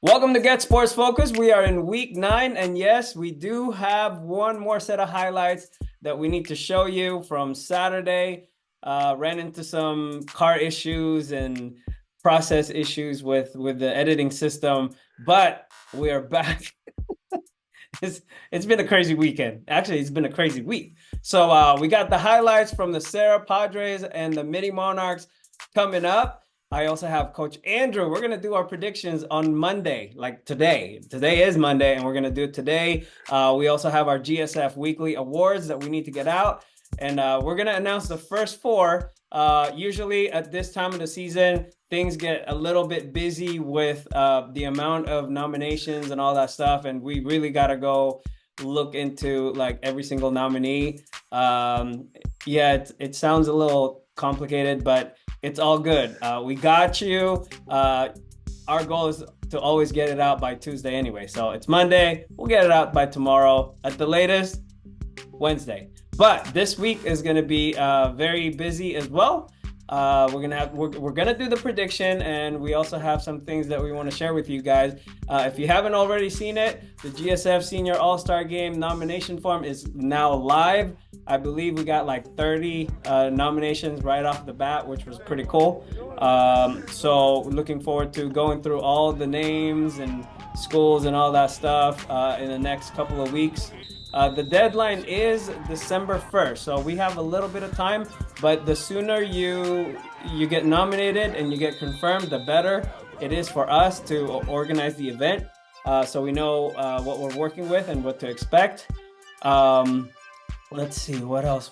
Welcome to Get Sports Focus. We are in week 9, and yes, we do have one more set of highlights that we need to show you from Saturday. Ran into some car issues and process issues with the editing system, but we are back. It's been a crazy weekend. Actually, it's been a crazy week. So we got the highlights from the Serra Padres and the Mitty Monarchs coming up. I also have Coach Andrew. We're going to do our predictions on Monday, like today. Today is Monday, and we're going to do it today. We also have our GSF Weekly awards that we need to get out. And we're going to announce the first 4. Usually at this time of the season, things get a little bit busy with the amount of nominations and all that stuff. And we really got to go look into like every single nominee. It sounds a little complicated, but it's all good. We got you. Our goal is to always get it out by Tuesday anyway. So it's Monday. We'll get it out by tomorrow. At the latest, Wednesday. But this week is going to be very busy as well. We're gonna do the prediction, and we also have some things that we want to share with you guys. If you haven't already seen it, the GSF Senior All-Star Game nomination form is now live. I believe we got like 30 nominations right off the bat, which was pretty cool. So looking forward to going through all the names and schools and all that stuff in the next couple of weeks. The deadline is December 1st, so we have a little bit of time, but the sooner you get nominated and you get confirmed, the better it is for us to organize the event, so we know what we're working with and what to expect. Let's see, what else?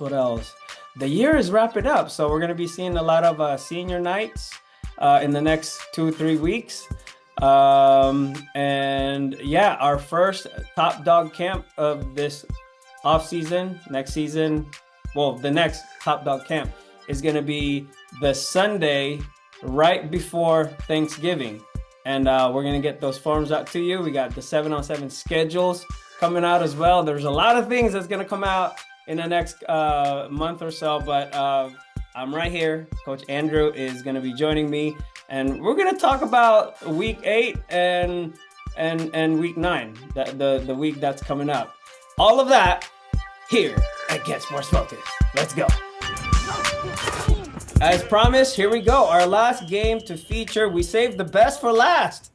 The year is wrapping up, so we're going to be seeing a lot of senior nights in the next 2-3 weeks. And yeah, our first top dog camp of this off season, next season, the next top dog camp is going to be the Sunday right before Thanksgiving. And we're going to get those forms out to you. We got the 7-on-7 schedules coming out as well. There's a lot of things that's going to come out in the next month or so, but I'm right here. Coach Andrew is going to be joining me. And we're going to talk about week 8 and week 9, the week that's coming up. All of that here at Get Sports Focus. Let's go. As promised, here we go. Our last game to feature. We saved the best for last.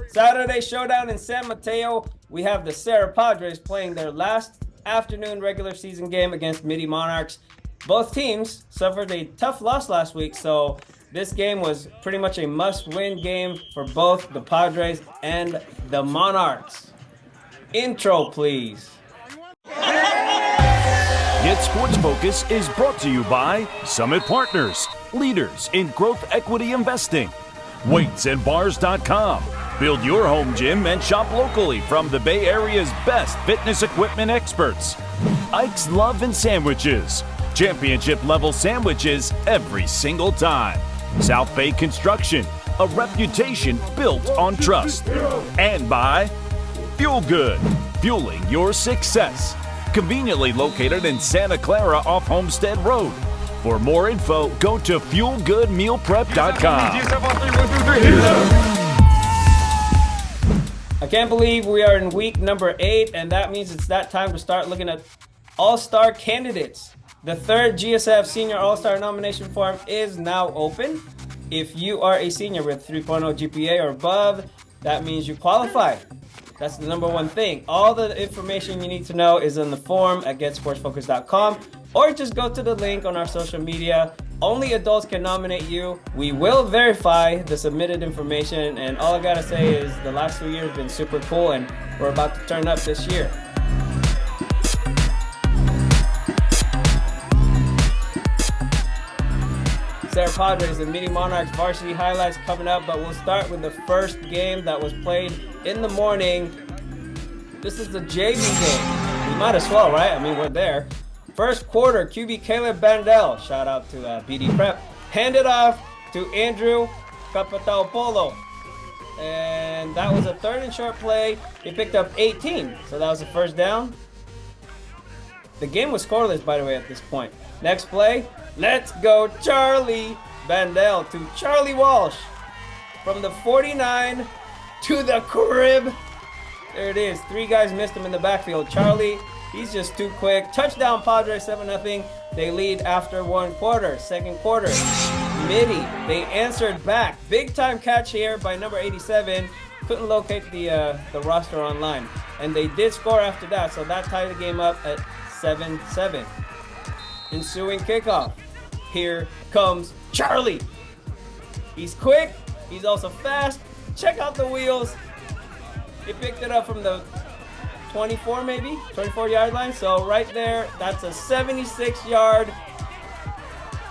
Saturday showdown in San Mateo. We have the Serra Padres playing their last afternoon regular season game against Mitty Monarchs. Both teams suffered a tough loss last week, so this game was pretty much a must-win game for both the Padres and the Monarchs. Intro, please. Get Sports Focus is brought to you by Summit Partners, leaders in growth equity investing. WeightsandBars.com. Build your home gym and shop locally from the Bay Area's best fitness equipment experts. Ike's Love and Sandwiches. Championship-level sandwiches every single time. South Bay Construction, a reputation built on trust. And by Fuel Good, fueling your success. Conveniently located in Santa Clara off Homestead Road. For more info, go to fuelgoodmealprep.com. I can't believe we are in week number 8, and that means it's that time to start looking at all-star candidates. The third GSF Senior All-Star nomination form is now open. If you are a senior with 3.0 GPA or above, that means you qualify. That's the number one thing. All the information you need to know is in the form at GetSportsFocus.com, or just go to the link on our social media. Only adults can nominate you. We will verify the submitted information, and all I gotta say is the last 2 years have been super cool, and we're about to turn up this year. Serra Padres and Mitty Monarchs varsity highlights coming up, but we'll start with the first game that was played in the morning. This is the JV game. We might as well, right? I mean, we're there. First quarter, QB Caleb Bandel, shout out to BD Prep, handed off to Andrew Capitao-Polo. And that was a 3rd and short play. He picked up 18, so that was the first down. The game was scoreless, by the way, at this point. Next play, let's go Charlie Bandel to Charlie Walsh. From the 49, to the crib. There it is. 3 guys missed him in the backfield. Charlie, he's just too quick. Touchdown Padres, 7-0. They lead after 1 quarter. Second quarter, Mitty, they answered back. Big time catch here by number 87. Couldn't locate the roster online. And they did score after that, so that tied the game up at 7-7. Ensuing kickoff. Here comes Charlie. He's quick. He's also fast. Check out the wheels. He picked it up from the 24 maybe, 24-yard line. So right there, that's a 76-yard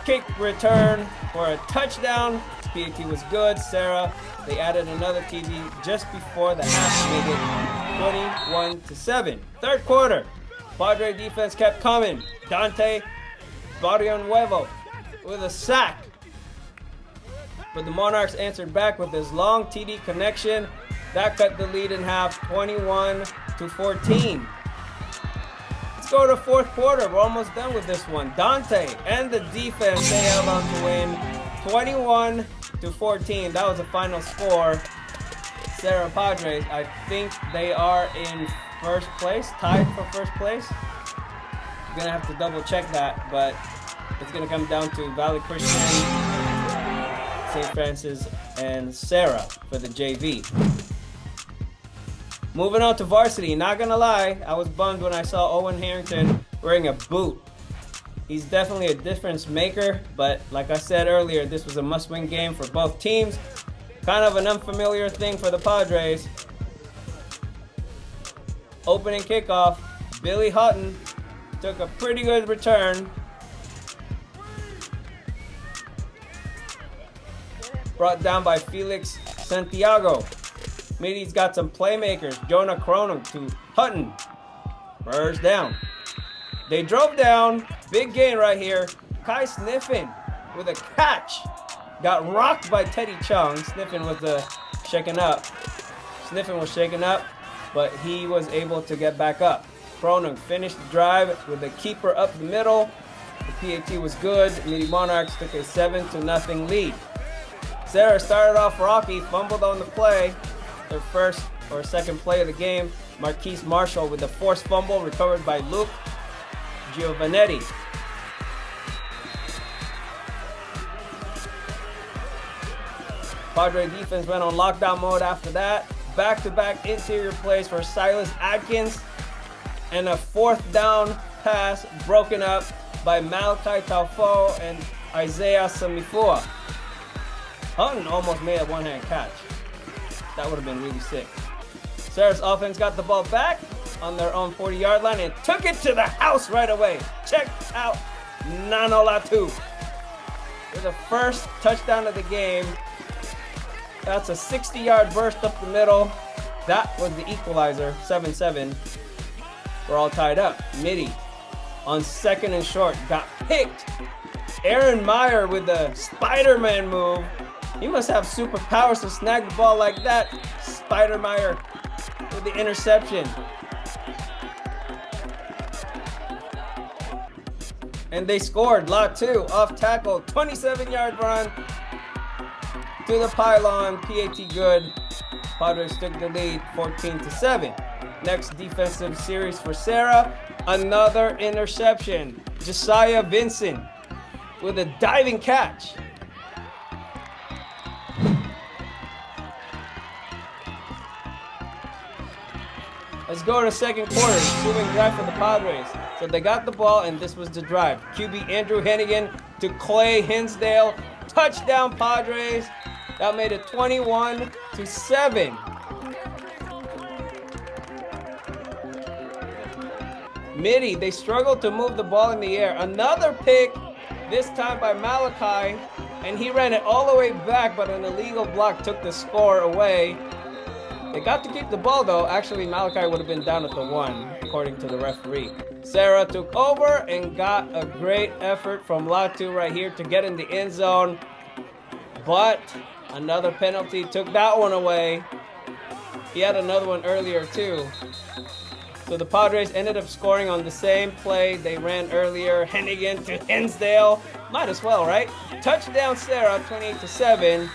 kick return for a touchdown. PAT was good. Serra, they added another TD just before the half to make it 21-7. Third quarter, Padre defense kept coming. Dante Barrionuevo with a sack. But the Monarchs answered back with this long TD connection. That cut the lead in half, 21-14. Let's go to fourth quarter. We're almost done with this one. Dante and the defense, they held on to win 21-14. That was the final score. Serra Padres, I think they are in first place, tied for first place. I'm gonna have to double check that, but it's gonna come down to Valley Christian, St. Francis, and Serra for the JV. Moving on to varsity, not gonna lie, I was bummed when I saw Owen Harrington wearing a boot. He's definitely a difference maker, but like I said earlier, this was a must-win game for both teams. Kind of an unfamiliar thing for the Padres. Opening kickoff, Billy Hutton took a pretty good return. Brought down by Felix Santiago. Mitty's got some playmakers. Jonah Cronum to Hutton. First down. They drove down. Big gain right here. Kai Sniffin with a catch. Got rocked by Teddy Chung. Sniffin was shaken up. Sniffin was shaken up, but he was able to get back up. Cronum finished the drive with the keeper up the middle. The PAT was good. Mitty Monarchs took a 7-0 lead. Serra started off rocky, fumbled on the play. Their first or second play of the game. Marquise Marshall with a forced fumble recovered by Luke Giovanetti. Padre defense went on lockdown mode after that. Back-to-back interior plays for Silas Adkins. And a fourth down pass broken up by Malachi Taufo and Isaiah Samifua. Hutton almost made a one-hand catch. That would have been really sick. Serra's offense got the ball back on their own 40-yard line and took it to the house right away. Check out Nanolatu with the first touchdown of the game. That's a 60-yard burst up the middle. That was the equalizer, 7-7. We're all tied up. Mitty on second and short got picked. Aaron Meyer with the Spider-Man move. He must have superpowers to snag the ball like that. Spider-Meyer with the interception. And they scored. Lot 2 off tackle. 27-yard run to the pylon. PAT good. Padres took the lead 14-7. Next defensive series for Serra. Another interception. Josiah Vincent with a diving catch. Let's go to second quarter. Ensuing drive for the Padres. So they got the ball, and this was the drive. QB Andrew Hennigan to Clay Hinsdale. Touchdown Padres. That made it 21-7. Mitty, they struggled to move the ball in the air. Another pick, this time by Malachi, and he ran it all the way back, but an illegal block took the score away. They got to keep the ball, though. Actually, Malachi would have been down at the 1, according to the referee. Serra took over and got a great effort from Latu right here to get in the end zone. But another penalty took that one away. He had another one earlier, too. So the Padres ended up scoring on the same play they ran earlier. Hennigan to Hinsdale. Might as well, right? Touchdown Serra, 28-7.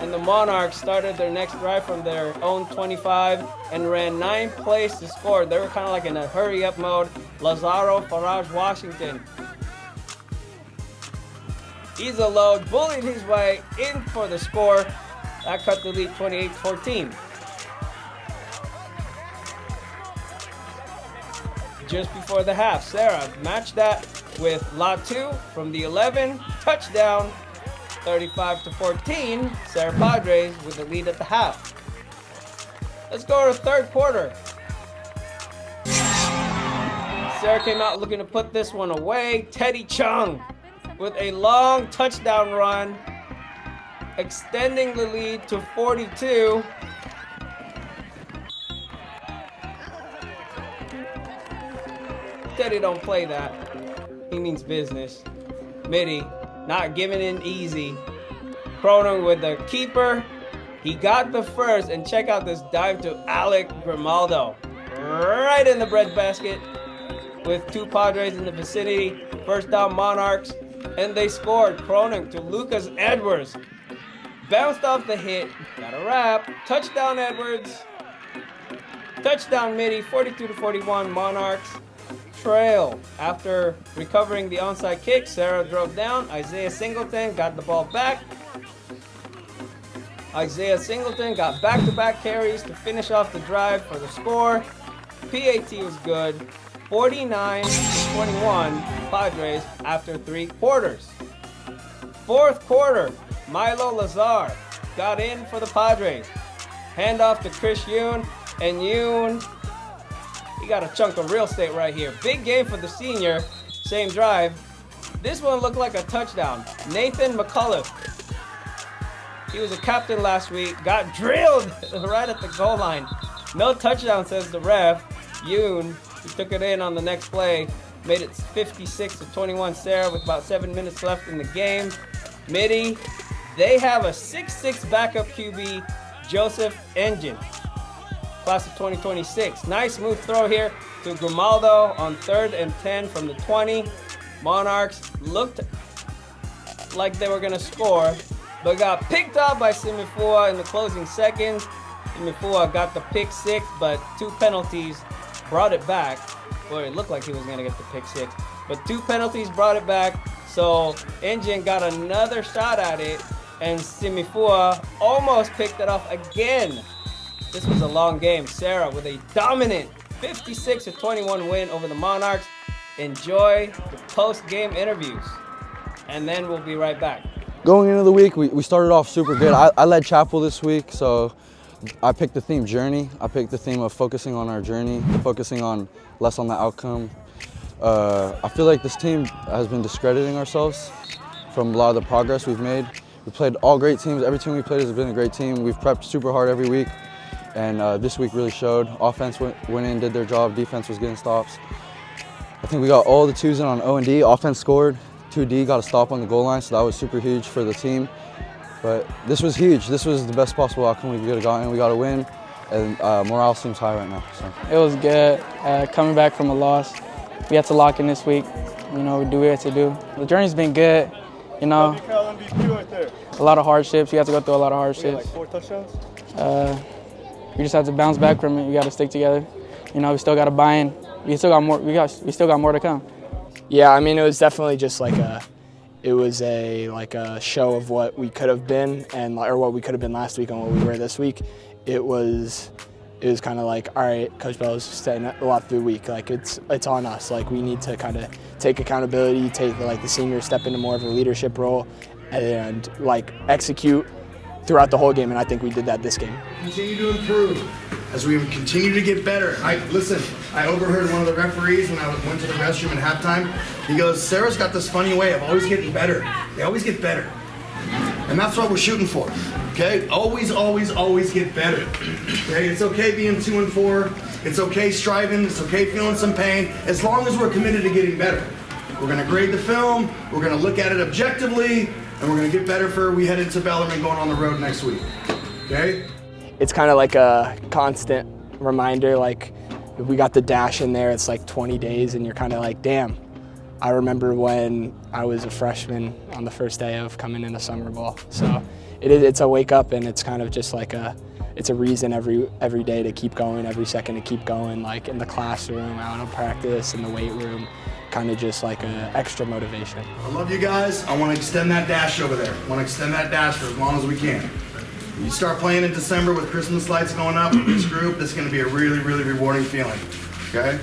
and the Monarchs started their next drive from their own 25 and ran 9 plays to score. They were kind of like in a hurry-up mode. Lazaro Farage Washington. He's a load, bullied his way in for the score. That cut the lead 28-14. Just before the half, Serra matched that with La 2 from the 11, touchdown, 35-14. Serra Padres with the lead at the half. Let's go to the third quarter. Serra came out looking to put this one away. Teddy Chung with a long touchdown run, extending the lead to 42. Teddy don't play that. He means business. Mitty not giving in easy. Cronin with the keeper. He got the first, and check out this dive to Alec Grimaldo. Right in the breadbasket with 2 Padres in the vicinity. First down Monarchs, and they scored. Cronin to Lucas Edwards. Bounced off the hit. Got a wrap. Touchdown Edwards. Touchdown Mitty, 42-41 Monarchs. Trail. After recovering the onside kick, Serra drove down. Isaiah Singleton got the ball back. Isaiah Singleton got back-to-back carries to finish off the drive for the score. PAT was good. 49-21 Padres after 3 quarters. Fourth quarter, Milo Lazar got in for the Padres. Handoff to Chris Yoon, and Yoon, he got a chunk of real estate right here. Big game for the senior. Same drive. This one looked like a touchdown. Nathan McCullough. He was a captain last week. Got drilled right at the goal line. No touchdown, says the ref. Yoon, he took it in on the next play. Made it 56-21 Serra with about 7 minutes left in the game. Mitty, they have a 6'6 backup QB, Joseph Engine. Class of 2026. Nice smooth throw here to Grimaldo on 3rd and 10 from the 20. Monarchs looked like they were going to score, but got picked off by Simifua in the closing seconds. Simifua got the pick 6, but 2 penalties brought it back. Well, it looked like he was going to get the pick 6, but 2 penalties brought it back. So Engine got another shot at it, and Simifua almost picked it off again. This was a long game. Serra with a dominant 56-21 win over the Monarchs. Enjoy the post-game interviews, and then we'll be right back. Going into the week, we started off super good. I led chapel this week, so I picked the theme journey. I picked the theme of focusing on our journey, focusing on less on the outcome. I feel like this team has been discrediting ourselves from a lot of the progress we've made. We played all great teams. Every team we played has been a great team. We've prepped super hard every week. And this week really showed. Offense went in, did their job. Defense was getting stops. I think we got all the 2s in on O&D. Offense scored. 2D got a stop on the goal line, so that was super huge for the team. But this was huge. This was the best possible outcome we could have gotten. We got a win, and morale seems high right now. So. It was good. Coming back from a loss, we had to lock in this week. You know, we do what we had to do. The journey's been good. You know, a lot of hardships. You have to go through a lot of hardships. Like 4 touchdowns? We just have to bounce back from it. We got to stick together. You know, we still got to buy in. We still got more. We still got more to come. Yeah, I mean, it was definitely just like a show of what we could have been or what we could have been last week and what we were this week. It was kind of like, all right, Coach Bell's saying a lot through the week. Like it's on us. Like we need to kind of take accountability, take the seniors step into more of a leadership role, and like execute throughout the whole game, and I think we did that this game. Continue to improve as we continue to get better. I overheard one of the referees when I went to the restroom at halftime. He goes, Sarah's got this funny way of always getting better. They always get better. And that's what we're shooting for, okay? Always, always, always get better, okay? It's okay being 2-4. It's okay striving. It's okay feeling some pain, as long as we're committed to getting better. We're gonna grade the film. We're gonna look at it objectively. And we're going to get better for we head into Bellarmine going on the road next week, okay? It's kind of like a constant reminder, like if we got the dash in there, it's like 20 days and you're kind of like, damn, I remember when I was a freshman on the first day of coming into summer ball. So it's a wake up, and it's kind of just like it's a reason every day to keep going, every second to keep going, like in the classroom, out of practice, in the weight room, kind of just like an extra motivation. I love you guys. I want to extend that dash over there. I want to extend that dash for as long as we can. You start playing in December with Christmas lights going up with this group, this is going to be a really, really rewarding feeling, okay?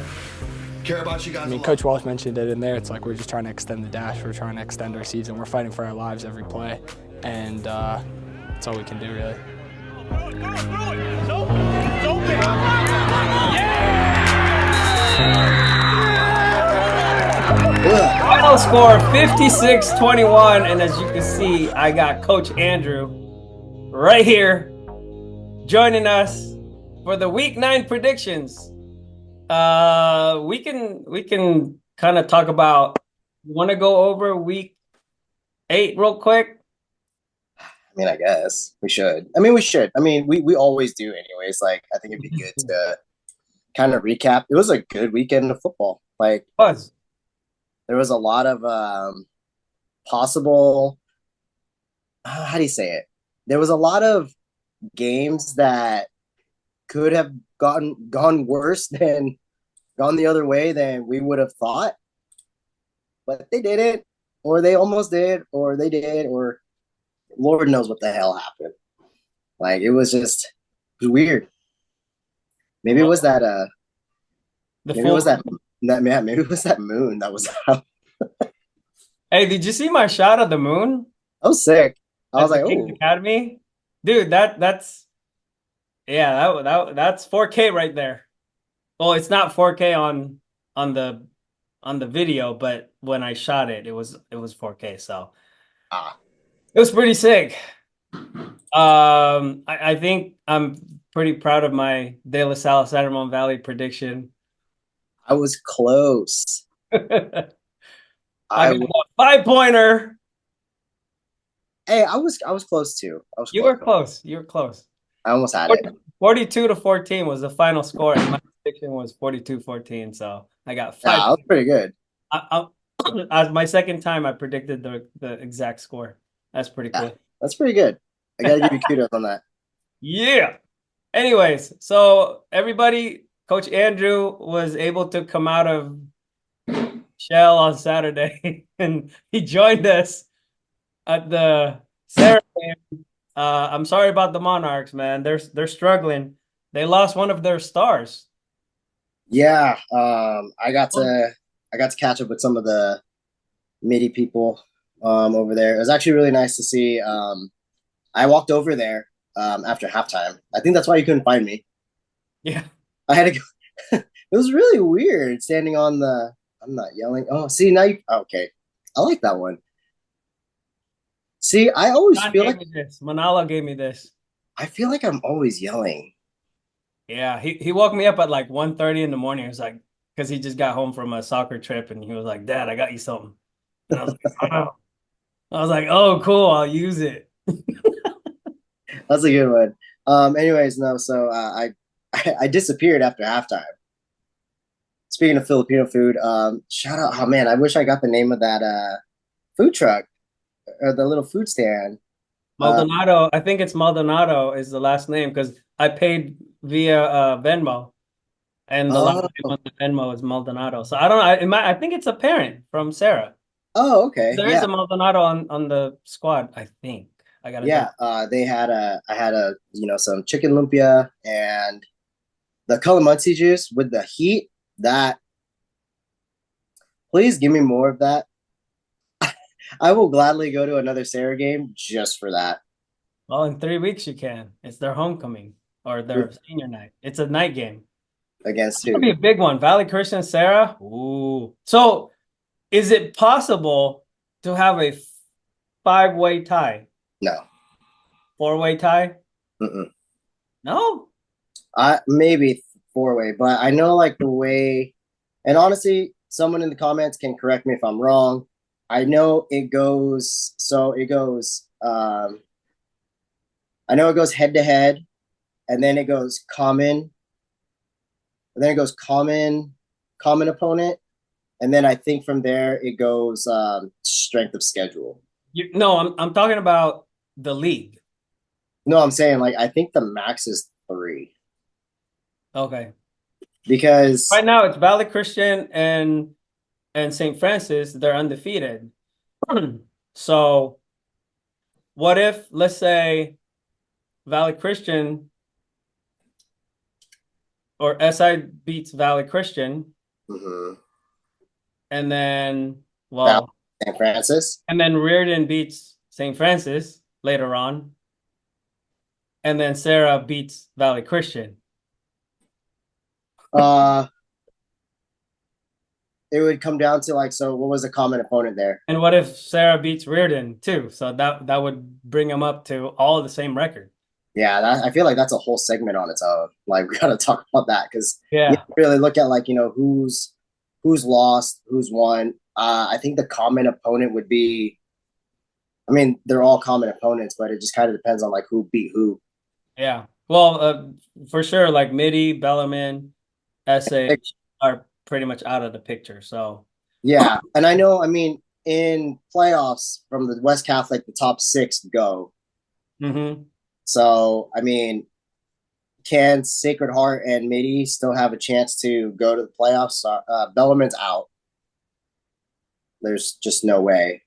Care about you guys. I mean, Coach Walsh mentioned it in there. It's like we're just trying to extend the dash. We're trying to extend our season. We're fighting for our lives every play, and that's all we can do, really. Final score 56-21, and as you can see, I got Coach Andrew right here joining us for the Week 9 predictions. We can kind of talk about. You want to go over Week 8 real quick? I mean, I guess we should. I mean, we should. I mean, we always do anyways. Like, I think it'd be good to kind of recap. It was a good weekend of football. Like, there was a lot of possible, how do you say it? There was a lot of games that could have gone worse than gone the other way than we would have thought. But they didn't, or they almost did, or they did, or Lord knows what the hell happened. Like, it was weird. Maybe it was that maybe it was that moon that was out. Hey, did you see my shot of the moon? I was sick. I was like, King's Academy, dude. That's 4K right there. Well, it's not 4K on the video, but when I shot it, it was 4K. So it was pretty sick. I think I'm pretty proud of my De La Salle San Ramon Valley prediction. I was close. I got a 5-pointer. Hey, I was close too. You were close. You were close. I almost had it. 42-14 was the final score, and my prediction was 42-14. So I got 5. Yeah, that was pretty good. As my second time, I predicted the exact score. That's pretty cool. That's pretty good. I gotta give you kudos on that. Yeah. Anyways, so everybody, Coach Andrew was able to come out of Shell on Saturday, and he joined us at the Serra game. I'm sorry about the Monarchs, man. They're struggling. They lost one of their stars. Yeah, I got to catch up with some of the Mitty people over there. It was actually really nice to see. I walked over there after halftime. I think that's why you couldn't find me. Yeah, I had to go. It was really weird standing on the. I'm not yelling. Oh, see now you. Okay, I like that one. See, I always feel like Manala gave me this. I feel like I'm always yelling. Yeah, he woke me up at like 1:30 in the morning. He was like, because he just got home from a soccer trip, and he was like, "Dad, I got you something." And I was like, "Oh." I was like, "Oh, cool, I'll use it." That's a good one. Anyways, no. So I disappeared after halftime. Speaking of Filipino food, shout out. Oh man, I wish I got the name of that food truck or the little food stand. Maldonado. I think it's Maldonado is the last name because I paid via Venmo, and the last name on the Venmo is Maldonado. So I don't know. I think it's a parent from Serra. Oh, okay. There is a Maldonado on the squad, I think. I gotta. Yeah, I had some chicken lumpia and the calamansi juice with the heat. That, please give me more of that. I will gladly go to another Serra game just for that. Well, in 3 weeks you can. It's their homecoming or their senior night. It's a night game. Against who? It's gonna be a big one. Valley Christian, Serra. Ooh. So, is it possible to have a 5-way tie? No. 4-way tie? Mm-mm. No. Maybe 4-way, but I know like the way. And honestly, someone in the comments can correct me if I'm wrong. I know it goes. So it goes. I know it goes head to head, and then it goes common. And then it goes common opponent, And then I think from there it goes strength of schedule. No, I'm talking about the league. No, I'm saying like I think the max is 3. Okay. Because Right now it's Valley Christian and St. Francis. They're undefeated. So what if, let's say, Valley Christian or SI beats Valley Christian, and then St. Francis, and then Riordan beats St. Francis later on, and then Serra beats Valley Christian. It would come down to like, so what was the common opponent there? And what if Serra beats Riordan too? So that would bring them up to all the same record. Yeah, I feel like that's a whole segment on its own. Like we got to talk about that because yeah, you really look at like who's lost, who's won. I think the common opponent would be. I mean, they're all common opponents, but it just kind of depends on like who beat who. Yeah, well, for sure, like Mitty, Bellarmine, SA are pretty much out of the picture. So yeah, and I know. I mean, in playoffs from the West Catholic, the top 6 go. So I mean, can Sacred Heart and Mitty still have a chance to go to the playoffs? Bellarmine's out. There's just no way.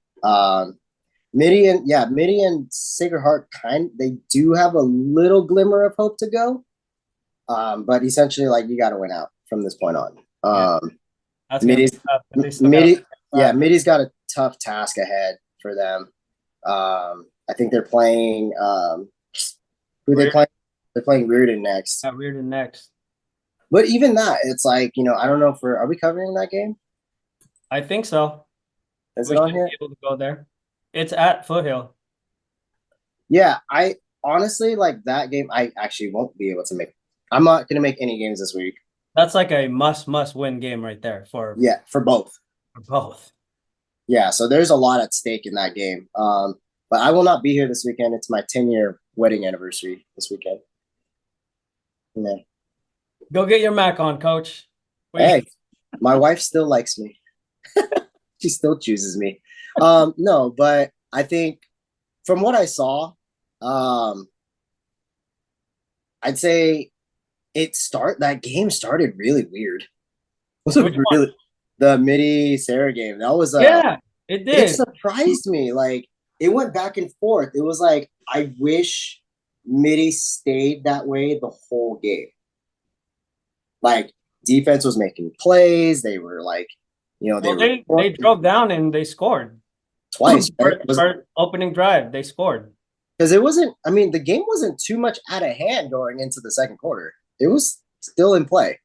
Mitty and Sacred Heart they do have a little glimmer of hope to go. But essentially, like you got to win out from this point on. Mitty's got a tough task ahead for them. I think they're playing. Who they playing? They're playing Riordan next. Yeah, Riordan next. But even that, it's like I don't know if are we covering that game? I think so. Is it on here? Be able to go there. It's at Foothill. Yeah, I honestly like that game. I actually won't be able to make. I'm not going to make any games this week. That's like a must win game right there for both. For both. Yeah, so there's a lot at stake in that game. But I will not be here this weekend. It's my 10-year wedding anniversary this weekend. Yeah. Go get your Mac on, Coach. Hey, my wife still likes me. She still chooses me. No, but I think from what I saw, I'd say that game started really weird. The Mitty Serra game. That was it did. It surprised me. Like it went back and forth. It was like I wish Mitty stayed that way the whole game. Like defense was making plays. They were like, they drove down and they scored twice. First opening drive, they scored. Because it wasn't. I mean, the game wasn't too much out of hand going into the second quarter. It was still in play.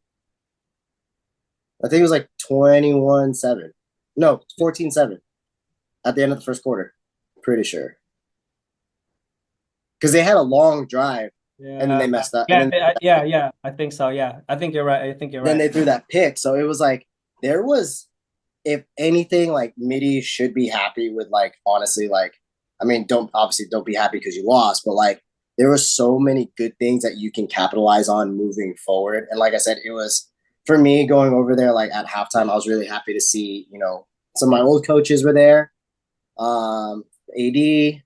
I think it was like 21-7. No, 14-7 at the end of the first quarter. Pretty sure. Because they had a long drive and then they messed up. Yeah. I think so. Yeah. I think you're right. Then they threw that pick. So it was like there was, if anything, like Mitty should be happy with like, honestly, like, I mean, don't be happy because you lost, but like there were so many good things that you can capitalize on moving forward. And like I said, it was for me going over there, like at halftime, I was really happy to see, some of my old coaches were there. AD,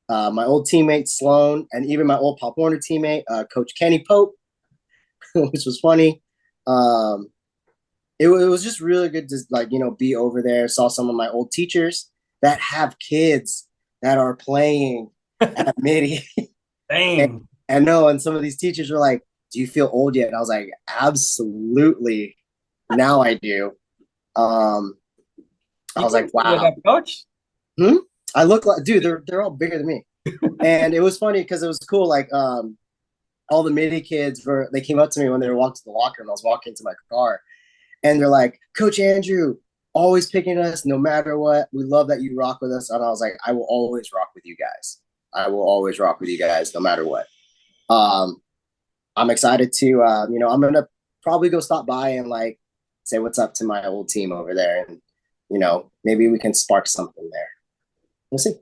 my old teammate Sloan, and even my old Pop Warner teammate, Coach Kenny Pope, which was funny. It was just really good to be over there. Saw some of my old teachers that have kids that are playing at Mitty. Dang. And some of these teachers were like, "Do you feel old yet?" And I was like, "Absolutely." Now I do. I was like, "Wow, coach." I look like, dude. They're all bigger than me, and it was funny because it was cool. Like, all the Mitty kids they came up to me when they were walking to the locker room. I was walking to my car, and they're like, "Coach Andrew, always picking us no matter what. We love that you rock with us." And I was like, "I will always rock with you guys. I will always rock with you guys no matter what." I'm excited to, I'm going to probably go stop by and like say what's up to my old team over there. And, maybe we can spark something there. We'll see.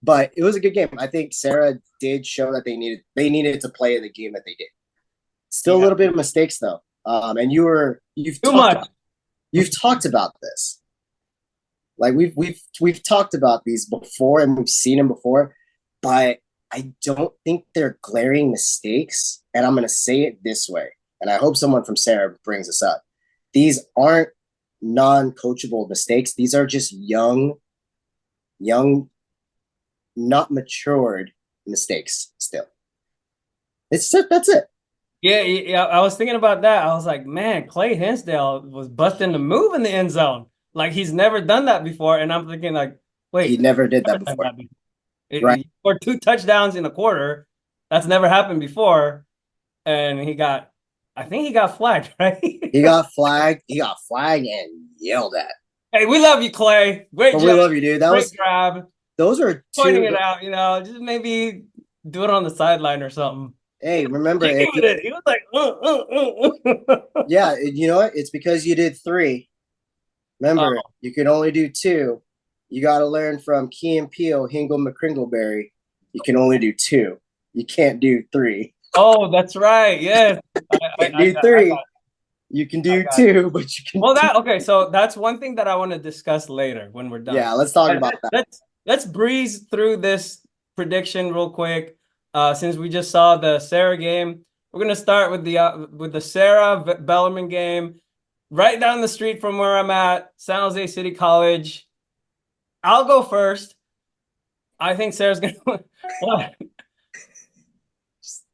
But it was a good game. I think Serra did show that they needed to play the game that they did. Still a little bit of mistakes though. And you've talked about this. Like we've talked about these before, and we've seen them before, but I don't think they're glaring mistakes. And I'm going to say it this way, and I hope someone from Serra brings this up. These aren't non-coachable mistakes. These are just young, not matured mistakes still. That's it. Yeah. I was thinking about that. I was like, man, Clay Hinsdale was busting the move in the end zone. Like he's never done that before. And I'm thinking like, wait. He never did that before. Right. He scored 2 touchdowns in a quarter. That's never happened before. And I think he got flagged, right? He got flagged and yelled at. Hey, we love you, Clay. Great job. We love you, dude. That Great was grab. Those are pointing it out, just maybe do it on the sideline or something. Hey, remember he was like, Yeah, you know what? It's because you did 3. Remember, you can only do 2. You got to learn from Key and Peele, Hingle McCringleberry. You can only do 2. You can't do 3. Oh, that's right. Yes. I do 3. You can do 2, but you can. Okay. So that's one thing that I want to discuss later when we're done. Yeah, let's talk about that. Let's breeze through this prediction real quick. Since we just saw the Serra game, we're gonna start with the Serra Bellarmine game, right down the street from where I'm at, San Jose City College. I'll go first. I think Serra's gonna win.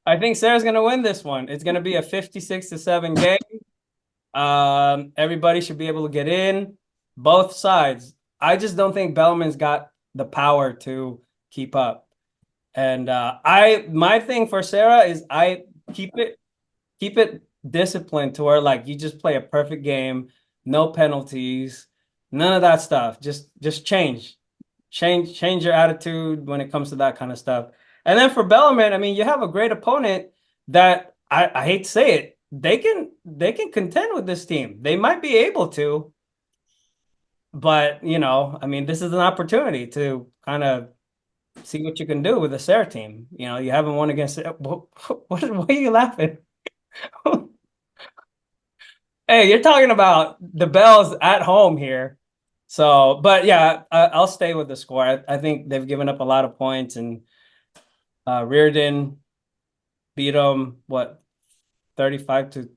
I think Serra's gonna win this one. It's gonna be a 56-7 game. Everybody should be able to get in, both sides. I just don't think Bellarmine's got the power to keep up. And my thing for Serra is I keep it disciplined to where like you just play a perfect game, no penalties, none of that stuff. Just change your attitude when it comes to that kind of stuff. And then for Bellarmine, I mean, you have a great opponent that I hate to say it, they can contend with this team. They might be able to, but I mean, this is an opportunity to kind of see what you can do with the Serra team. You haven't won against it. Why are you laughing? Hey, you're talking about the Bells at home here. So, but yeah, I'll stay with the score. I think they've given up a lot of points, and Riordan beat them, 35-7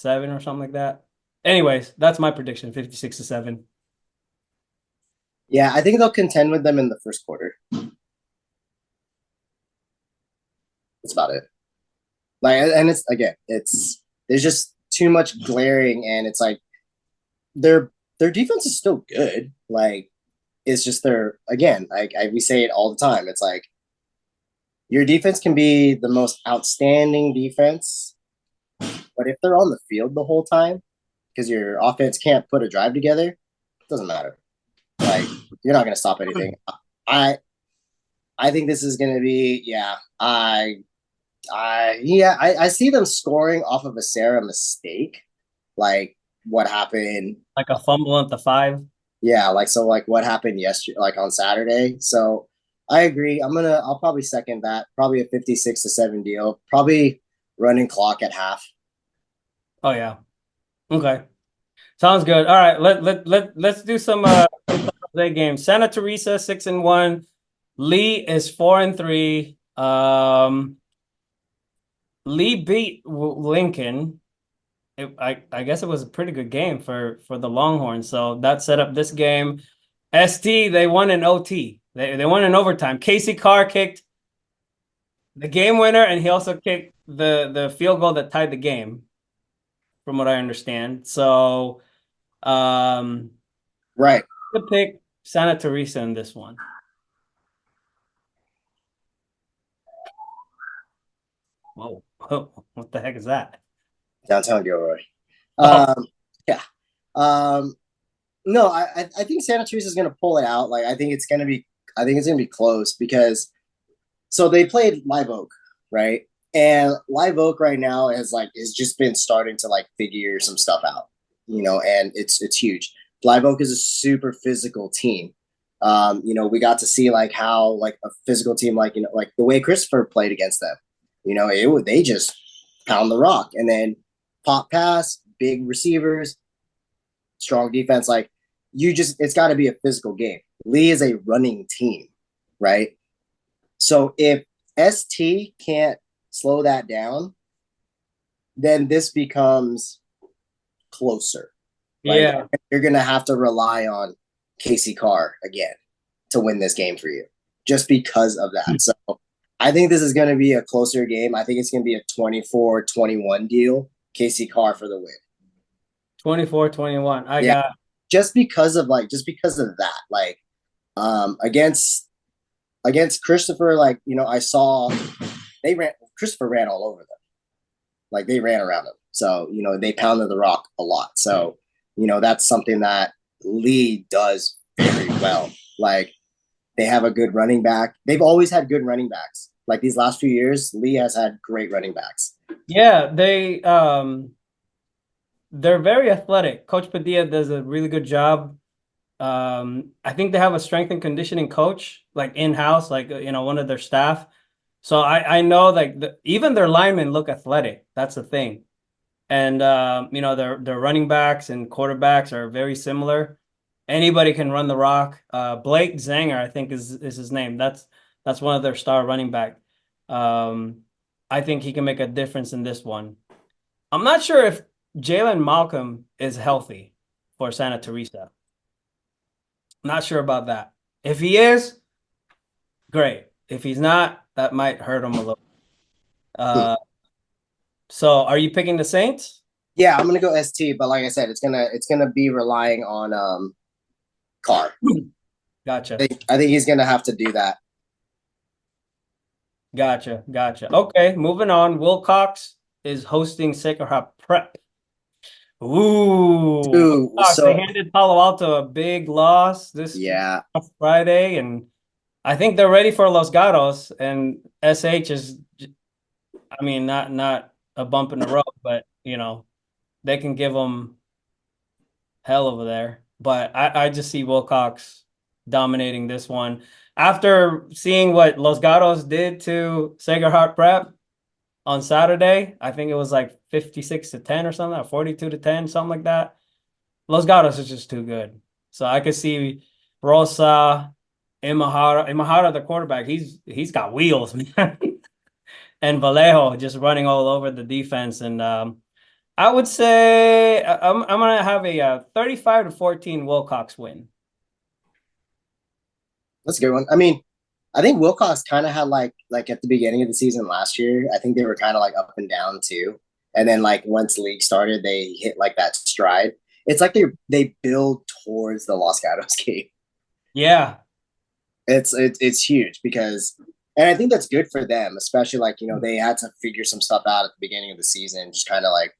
or something like that. Anyways, that's my prediction, 56-7. Yeah, I think they'll contend with them in the first quarter. That's about it. And there's just too much glaring, and it's like their defense is still good. Like it's just we say it all the time. It's like your defense can be the most outstanding defense, but if they're on the field the whole time because your offense can't put a drive together, it doesn't matter. Like you're not going to stop anything. I think this is going to be I see them scoring off of a Serra mistake, like what happened, like a fumble at the 5. Yeah, like what happened yesterday, like on Saturday. So I agree. I'll probably second that. Probably a 56-7 deal. Probably running clock at half. Oh yeah. Okay. Sounds good. All right. Let's do some games. Santa Teresa 6-1. Leigh is 4-3. Leigh beat Lincoln. I guess it was a pretty good game for the Longhorns. So that set up this game. ST, they won in OT. They won in overtime. Casey Carr kicked the game winner, and he also kicked the field goal that tied the game, from what I understand. So, right. To pick Santa Teresa in this one. Whoa. What the heck is that? Downtown Gilroy. Yeah. No, I think Santa Teresa is going to pull it out. Like, I think it's going to be close because, so they played Live Oak, right? And Live Oak right now has just been starting to figure some stuff out, and it's huge. Live Oak is a super physical team. We got to see how a physical team, the way Christopher played against them, they just pound the rock. And then pop pass, big receivers, strong defense. Like it's got to be a physical game. Leigh is a running team, right? So if ST can't slow that down, then this becomes closer. Like, Yeah. you're going to have to rely on Casey Carr again to win this game for you just because of that. So I think this is going to be a closer game. I think it's going to be a 24-21 deal. Casey Carr for the win. 24-21. I got just because of that. Like against Christopher, like, I saw Christopher ran all over them. Like, they ran around him. So, they pounded the rock a lot. So, that's something that Leigh does very well. Like, they have a good running back. They've always had good running backs. Like, these last few years, Leigh has had great running backs. Yeah, they're very athletic. Coach Padilla does a really good job. I think they have a strength and conditioning coach, like in-house, like, one of their staff. So I know, like, even their linemen look athletic. That's the thing. And, their running backs and quarterbacks are very similar. Anybody can run the rock. Blake Zanger, I think is his name. That's one of their star running back. I think he can make a difference in this one. I'm not sure if Jalen Malcolm is healthy for Santa Teresa. Not sure about that. If he is, great. If he's not, that might hurt him a little. So are you picking the Saints? Yeah, I'm gonna go ST, but like I said, it's gonna be relying on Carr. Gotcha. I think he's gonna have to do that. Gotcha. Okay, moving on. Wilcox is hosting Sacred Heart Prep. Ooh, Wilcox, they handed Palo Alto a big loss this Friday, and I think they're ready for Los Gatos. And SH is, I mean, not a bump in the road, but they can give them hell over there. But I just see Wilcox dominating this one. After seeing what Los Gatos did to Sacred Heart Prep on Saturday, I think it was like 56-10 or something, or 42-10, something like that. Los Gatos is just too good. So I could see Rosa, Imahara, the quarterback. He's got wheels, man. And Vallejo just running all over the defense. And I would say I'm gonna have a 35-14 Wilcox win. That's a good one. I mean, I think Wilcox kind of had like at the beginning of the season last year, I think they were kind of like up and down too. And then like once league started, they hit like that stride. It's like they build towards the Los Gatos game. Yeah. It's huge because, and I think that's good for them, especially like, they had to figure some stuff out at the beginning of the season, just kind of like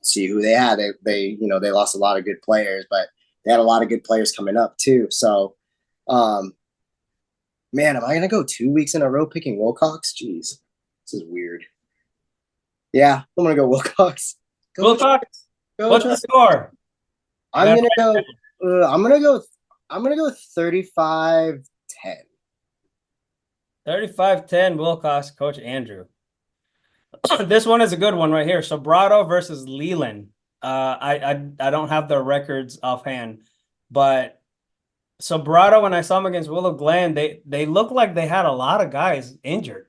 see who they had. They lost a lot of good players, but they had a lot of good players coming up too. So, man, am I going to go 2 weeks in a row picking Wilcox? Jeez, this is weird. Yeah, I'm going to go Wilcox. Wilcox? What's the score? I'm going to go 35-10. 35-10 Wilcox, Coach Andrew. This one is a good one right here. Sobrato versus Leland. I don't have their records offhand, but Sobrato, when I saw him against Willow Glen, they looked like they had a lot of guys injured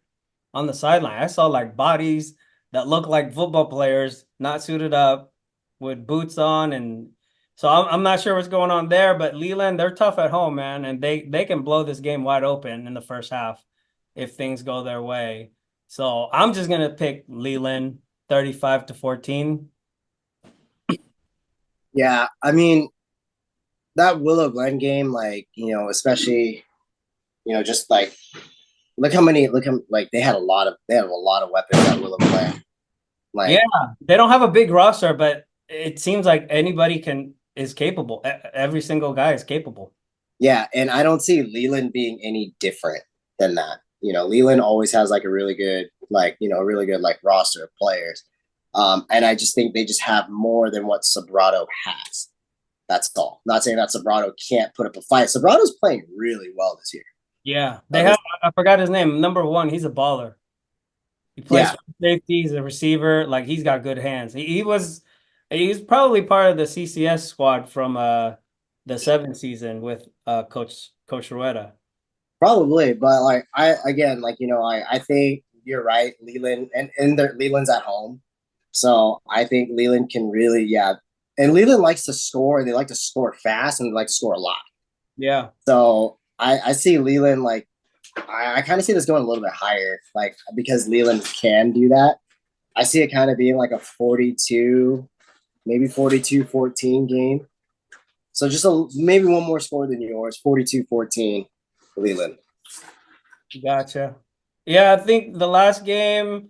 on the sideline. I saw like bodies that looked like football players, not suited up with boots on. And so I'm not sure what's going on there, but Leland, they're tough at home, man. And they can blow this game wide open in the first half if things go their way. So I'm just going to pick Leland 35-14. Yeah, I mean, that Willow Glen game, like, especially, just like, look how they had a lot of weapons at Willow Glen. Like, yeah, they don't have a big roster, but it seems like anybody is capable. Every single guy is capable. Yeah, and I don't see Leland being any different than that. Leland always has like a really good, roster of players. And I just think they just have more than what Sobrato has. That's all. Not saying that Sobrato can't put up a fight. Sobrato's playing really well this year. Yeah. I forgot his name. Number 1, he's a baller. He plays Yeah. safety. He's a receiver. Like, he's got good hands. He's probably part of the CCS squad from the 7th season with Coach Rueda. Probably, but like I again, like I think you're right, Leland, and Leland's at home, so I think Leland can really, yeah, and Leland likes to score. They like to score fast and they like to score a lot. Yeah. So I see Leland like I kind of see this going a little bit higher, like because Leland can do that. I see it kind of being like a 42, maybe 42-14 game. So just maybe one more score than yours, 42-14, Leland. Gotcha. Yeah, I think the last game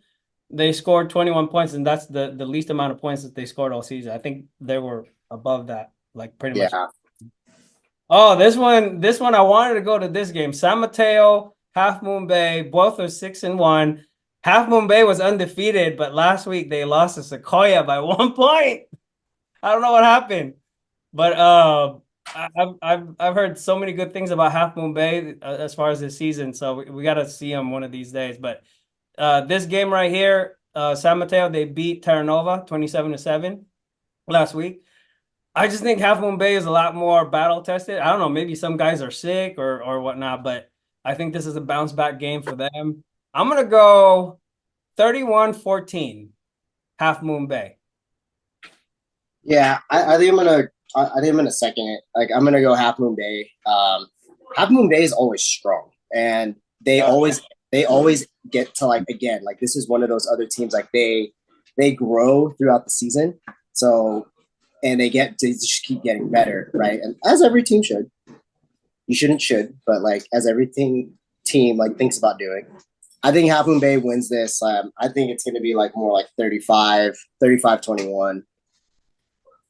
they scored 21 points, and that's the least amount of points that they scored all season. I think they were above that, like pretty much. Yeah. Oh, this one I wanted to go to this game. San Mateo, Half Moon Bay, both are 6-1. Half Moon Bay was undefeated, but last week they lost to Sequoia by 1 point. I don't know what happened, but I've heard so many good things about Half Moon Bay as far as this season, so we got to see them one of these days. But this game right here, San Mateo, they beat Terra Nova 27-7 last week. I just think Half Moon Bay is a lot more battle tested. I don't know, maybe some guys are sick or whatnot, but I think this is a bounce back game for them. I'm gonna go 31-14, Half Moon Bay. Yeah, I think I'm gonna second it. Like I'm gonna go Half Moon Bay. Half Moon Bay is always strong, and they always get to like again like this is one of those other teams like they grow throughout the season. So and they just keep getting better, right? And as every team should. You should, but like as every team like thinks about doing. I think Half Moon Bay wins this. I think it's gonna be like more like 35-21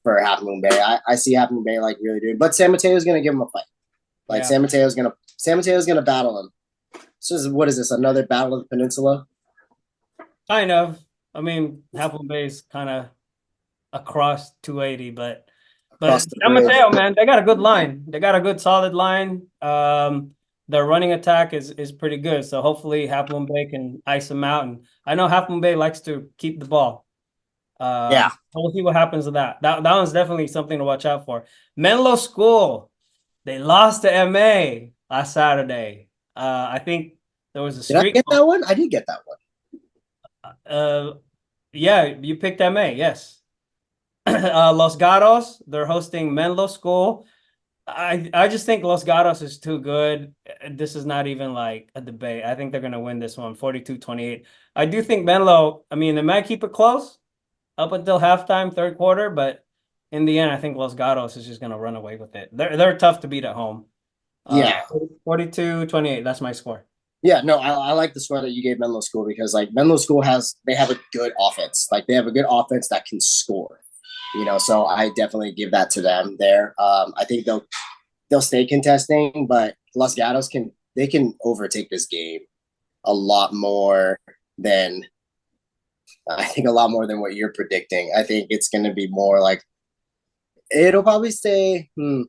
for Half Moon Bay. I see Half Moon Bay like really doing, but San Mateo is gonna give him a fight. Like yeah. San Mateo is gonna battle him. So what is this? Another battle of the peninsula? Kind of. I mean, Half Moon Bay is kind of across 280, but San Mateo, man, they got a good line. They got a good solid line. Their running attack is pretty good. So hopefully Half Moon Bay can ice them out. And I know Half Moon Bay likes to keep the ball. Yeah. We'll see what happens with that. That one's definitely something to watch out for. Menlo School, they lost to MA last Saturday. I think there was a streak. Did I get that one? I did get that one. Yeah, you picked MA, yes. Los Gatos, they're hosting Menlo School. I just think Los Gatos is too good. This is not even like a debate. I think they're going to win this one, 42-28. I do think Menlo, I mean, they might keep it close up until halftime, third quarter, but in the end, I think Los Gatos is just going to run away with it. They're tough to beat at home. Yeah. 42-28, that's my score. Yeah, no, I like the score that you gave Menlo School because like Menlo School they have a good offense. Like they have a good offense that can score. So I definitely give that to them there. I think they'll stay contesting, but Los Gatos can overtake this game a lot more than what you're predicting. I think it's going to be more like it'll probably stay. I'm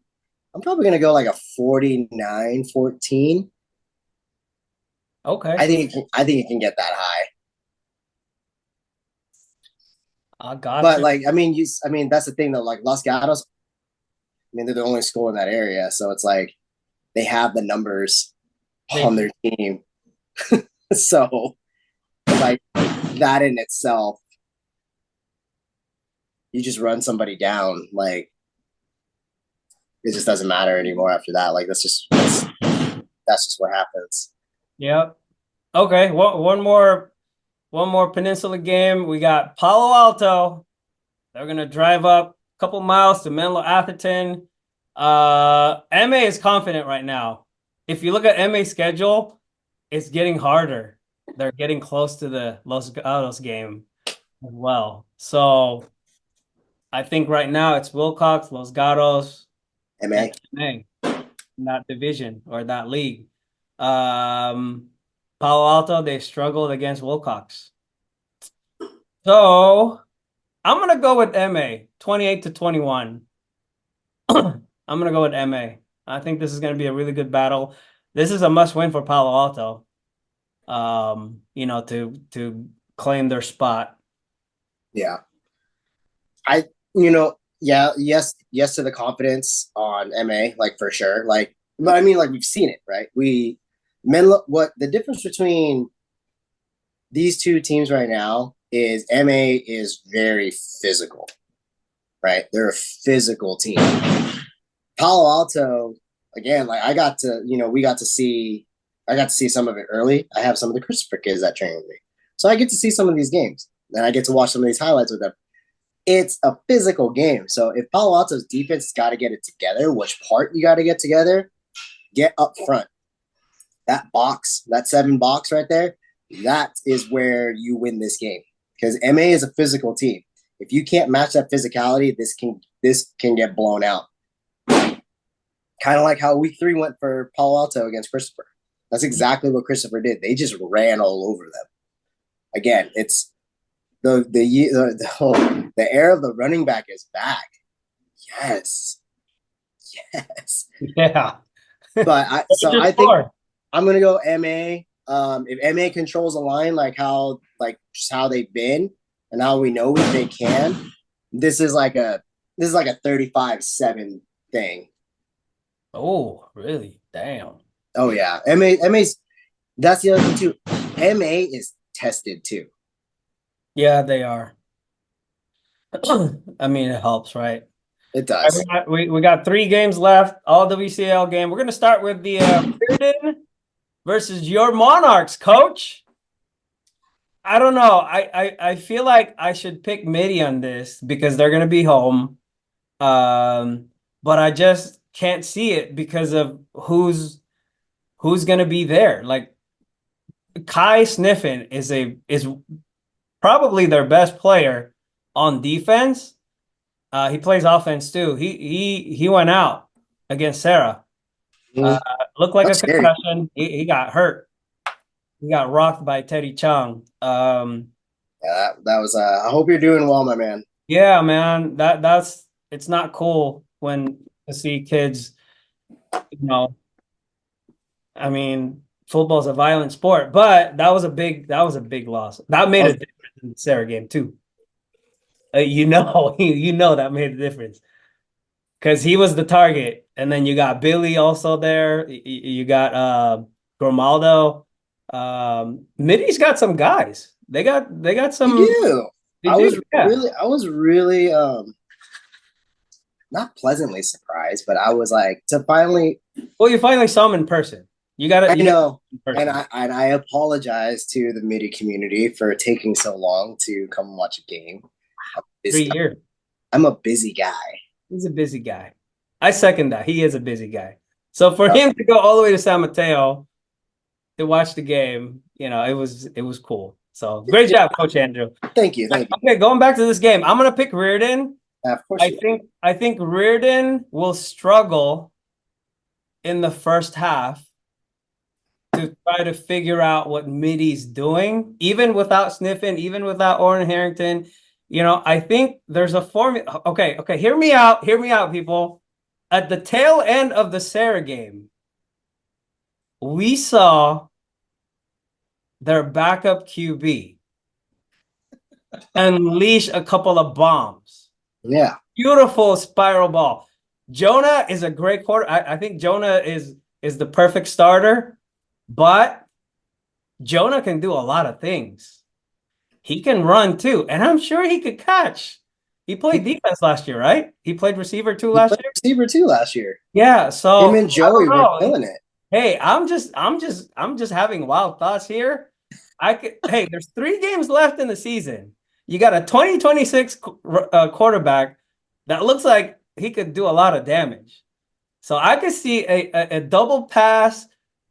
probably going to go like a 49-14. Okay. I think it can get that high. But like, I mean, that's the thing though. Like Los Gatos, I mean, they're the only school in that area, so it's like they have the numbers on their team. So, like that in itself, you just run somebody down. Like it just doesn't matter anymore after that. Like that's just what happens. Yep. Okay. One more Peninsula game. We got Palo Alto. They're going to drive up a couple miles to Menlo-Atherton. MA is confident right now. If you look at MA's schedule, it's getting harder. They're getting close to the Los Gatos game as well. So I think right now it's Wilcox, Los Gatos, MA. In that division or that league. Palo Alto, they struggled against Wilcox. So I'm going to go with MA, 28-21. I'm going to go with MA. I think this is going to be a really good battle. This is a must-win for Palo Alto. you know, to claim their spot. Yeah. I, you know, yeah, yes to the confidence on MA, like for sure. Like, but I mean, like we've seen it, right? What the difference between these two teams right now is MA is very physical, right? They're a physical team. Palo Alto, again, like I got to see some of it early. I have some of the Christopher kids that train with me. So I get to see some of these games and I get to watch some of these highlights with them. It's a physical game. So if Palo Alto's defense has got to get it together, which part you got to get together, get up front. That box, that 7 box right there, that is where you win this game. Because MA is a physical team. If you can't match that physicality, this can get blown out. Kind of like how week 3 went for Palo Alto against Christopher. That's exactly what Christopher did. They just ran all over them. Again, it's the era of the running back is back. Yes. Yeah. But I think I'm gonna go MA. If MA controls the line like how they've been and how we know they can, this is like a 35-7 thing. Oh, really? Damn. Oh yeah. MA's that's the other thing too. MA is tested too. Yeah, they are. I mean, it helps, right? It does. We got 3 games left, all WCAL game. We're gonna start with the Riordan versus your Monarchs, coach. I don't know. I feel like I should pick Mitty on this because they're gonna be home. But I just can't see it because of who's gonna be there. Like Kai Sniffen is probably their best player on defense. He plays offense too. He went out against Serra. Looked like a concussion. He got hurt. He got rocked by Teddy Chung. Yeah, that was. I hope you're doing well, my man. Yeah, man. It's not cool when to see kids. You know, I mean, football's a violent sport, but that was a big loss. That made a difference in the Serra game too. You know that made a difference because he was the target, and then you got Billy also there. You got Grimaldo. Mitty's got some guys. They got some. They do. I was really not pleasantly surprised, but I was like to finally. Well, you finally saw him in person. You got it. I know, and I apologize to the Mitty community for taking so long to come watch a game. 3 years. I'm a busy guy. He's a busy guy. I second that. He is a busy guy. So for him to go all the way to San Mateo to watch the game, you know, it was cool. So great job, Coach Andrew. Thank you. Okay, going back to this game, I'm gonna pick Riordan. Of course. I think Riordan will struggle in the first half to try to figure out what Mitty's doing, even without Sniffen, even without Orrin Harrington. You know, I think there's a formula. Okay, hear me out, people. At the tail end of the Serra game, we saw their backup QB unleash a couple of bombs. Yeah. Beautiful spiral ball. Jonah is a great quarter. I think Jonah is the perfect starter, but Jonah can do a lot of things. He can run too, and I'm sure he could catch. He played defense last year, right? He played receiver too last year. Yeah, so him and Joey were killing it. Hey, I'm just having wild thoughts here. Hey, there's 3 games left in the season. You got a 2026 quarterback that looks like he could do a lot of damage. So I could see a double pass,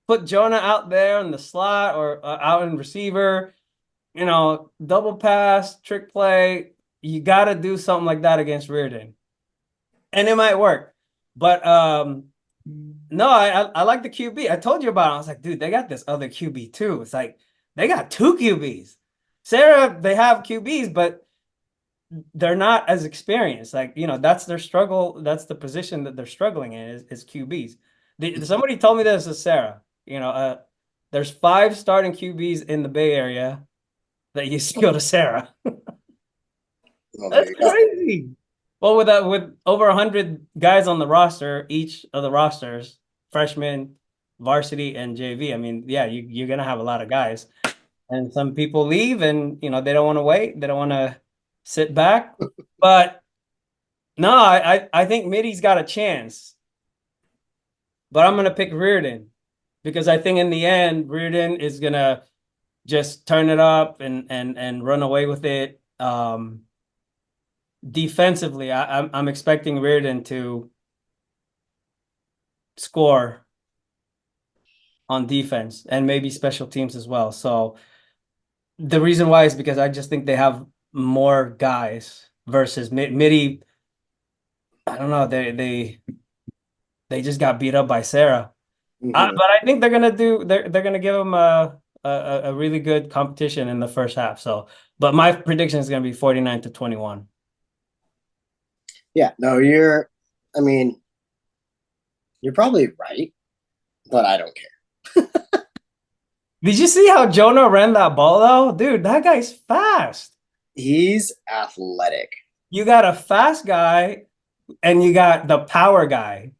put Jonah out there in the slot or out in receiver, you know, double pass, trick play. You got to do something like that against Riordan. And it might work. But no, I like the QB. I told you about it. I was like, dude, they got this other QB too. It's like they got 2 QBs. Serra, they have QBs, but they're not as experienced. Like, you know, that's their struggle. That's the position that they're struggling in is QBs. Somebody told me this is Serra. You know, there's 5 starting QBs in the Bay Area that used to go to Serra. Well, there That's you go. crazy. Well, with over 100 guys on the roster, each of the rosters, freshman, varsity, and JV. I mean, yeah, you're gonna have a lot of guys, and some people leave, and they don't want to wait, they don't want to sit back. But no, I think Mitty's got a chance, but I'm gonna pick Riordan because I think in the end, Riordan is gonna just turn it up and run away with it. Defensively, I'm expecting Riordan to score on defense and maybe special teams as well. So the reason why is because I just think they have more guys versus Mitty. I don't know. They just got beat up by Serra. But I think they're gonna give them a really good competition in the first half. So, but my prediction is gonna be 49-21. Yeah, no, I mean, you're probably right, but I don't care. Did you see how Jonah ran that ball though? Dude, that guy's fast. He's athletic. You got a fast guy and you got the power guy.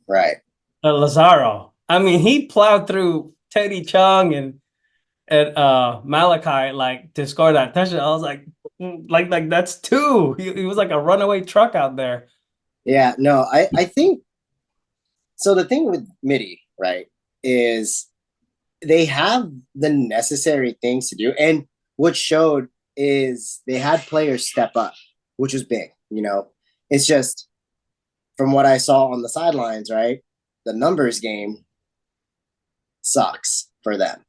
Right. Lazaro. I mean, he plowed through Teddy Chung and Malachi like to score that touchdown. I was like that's 2. He was like a runaway truck out there. Yeah, no, I think so. The thing with Mitty, right, is they have the necessary things to do, and what showed is they had players step up, which was big. It's just from what I saw on the sidelines, right, the numbers game sucks for them.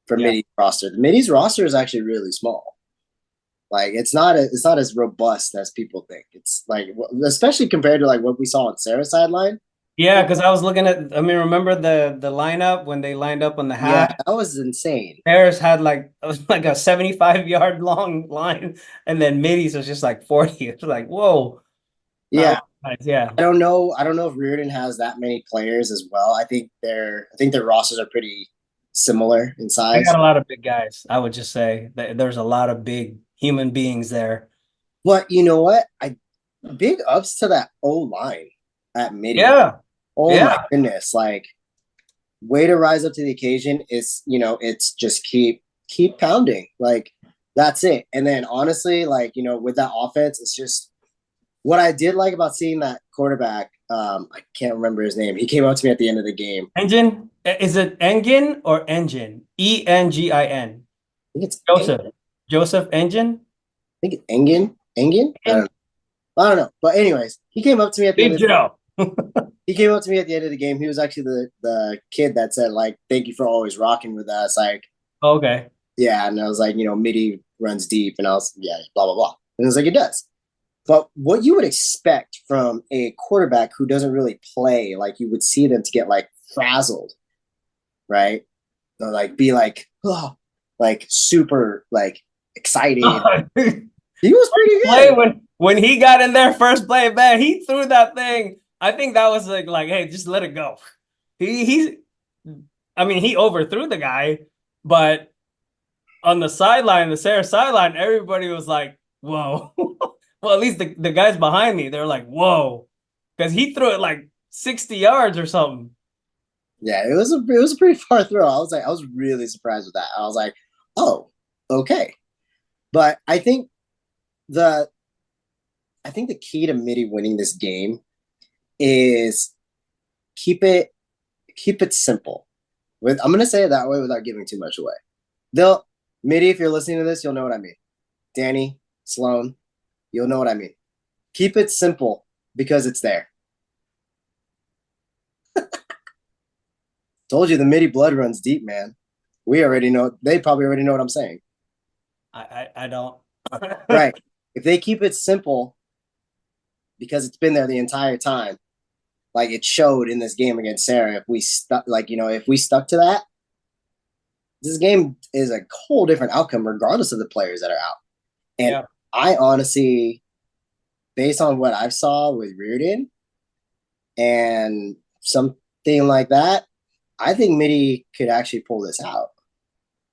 For Mitty's roster, the Mitty's roster is actually really small. Like it's not as robust as people think. It's like, especially compared to like what we saw on Serra's sideline. Yeah, because I was looking at. I mean, remember the lineup when they lined up on the half? Yeah, that was insane. Harris had like a 75-yard long line, and then Mitty's was just like 40. It's like, whoa. Yeah, yeah. I don't know if Riordan has that many players as well. I think their rosters are pretty similar in size. They got a lot of big guys. I would just say there's a lot of big human beings there. But you know what? Big ups to that O-line at Mitty. Yeah. Oh my goodness! Like, way to rise up to the occasion. It's just keep pounding. Like, that's it. And then honestly, like, with that offense, it's just what I did like about seeing that quarterback. I can't remember his name. He came up to me at the end of the game. Engine? Is it Engin or Engine? Engin. I think it's Joseph Engin? I think it's Engin. I don't know. But anyways, he came up to me at the end of the game. He came up to me at the end of the game. He was actually the kid that said, like, thank you for always rocking with us. Like, okay. Yeah. And I was like, Mitty runs deep. And I was, yeah, blah, blah, blah. And it was like, it does. But what you would expect from a quarterback who doesn't really play, like you would see them to get like frazzled, right? Or like be like, oh, like super like excited. He was pretty good. When he got in there first play, man, he threw that thing. I think that was like, hey, just let it go. He overthrew the guy, but on the sideline, the Serra sideline, everybody was like, whoa. Well, at least the guys behind me, they're like, whoa. Because he threw it like 60 yards or something. Yeah, it was a pretty far throw. I was really surprised with that. I was like, oh, okay. But I think the key to Mitty winning this game is keep it simple. I'm going to say it that way without giving too much away. Mitty, if you're listening to this, you'll know what I mean. Danny, Sloan, you'll know what I mean. Keep it simple because it's there. Told you the Mitty blood runs deep, man. We already know. They probably already know what I'm saying. I don't. Right. If they keep it simple because it's been there the entire time, like it showed in this game against Serra, if we stuck to that, this game is a whole different outcome regardless of the players that are out. And I honestly, based on what I saw with Riordan and something like that, I think Mitty could actually pull this out.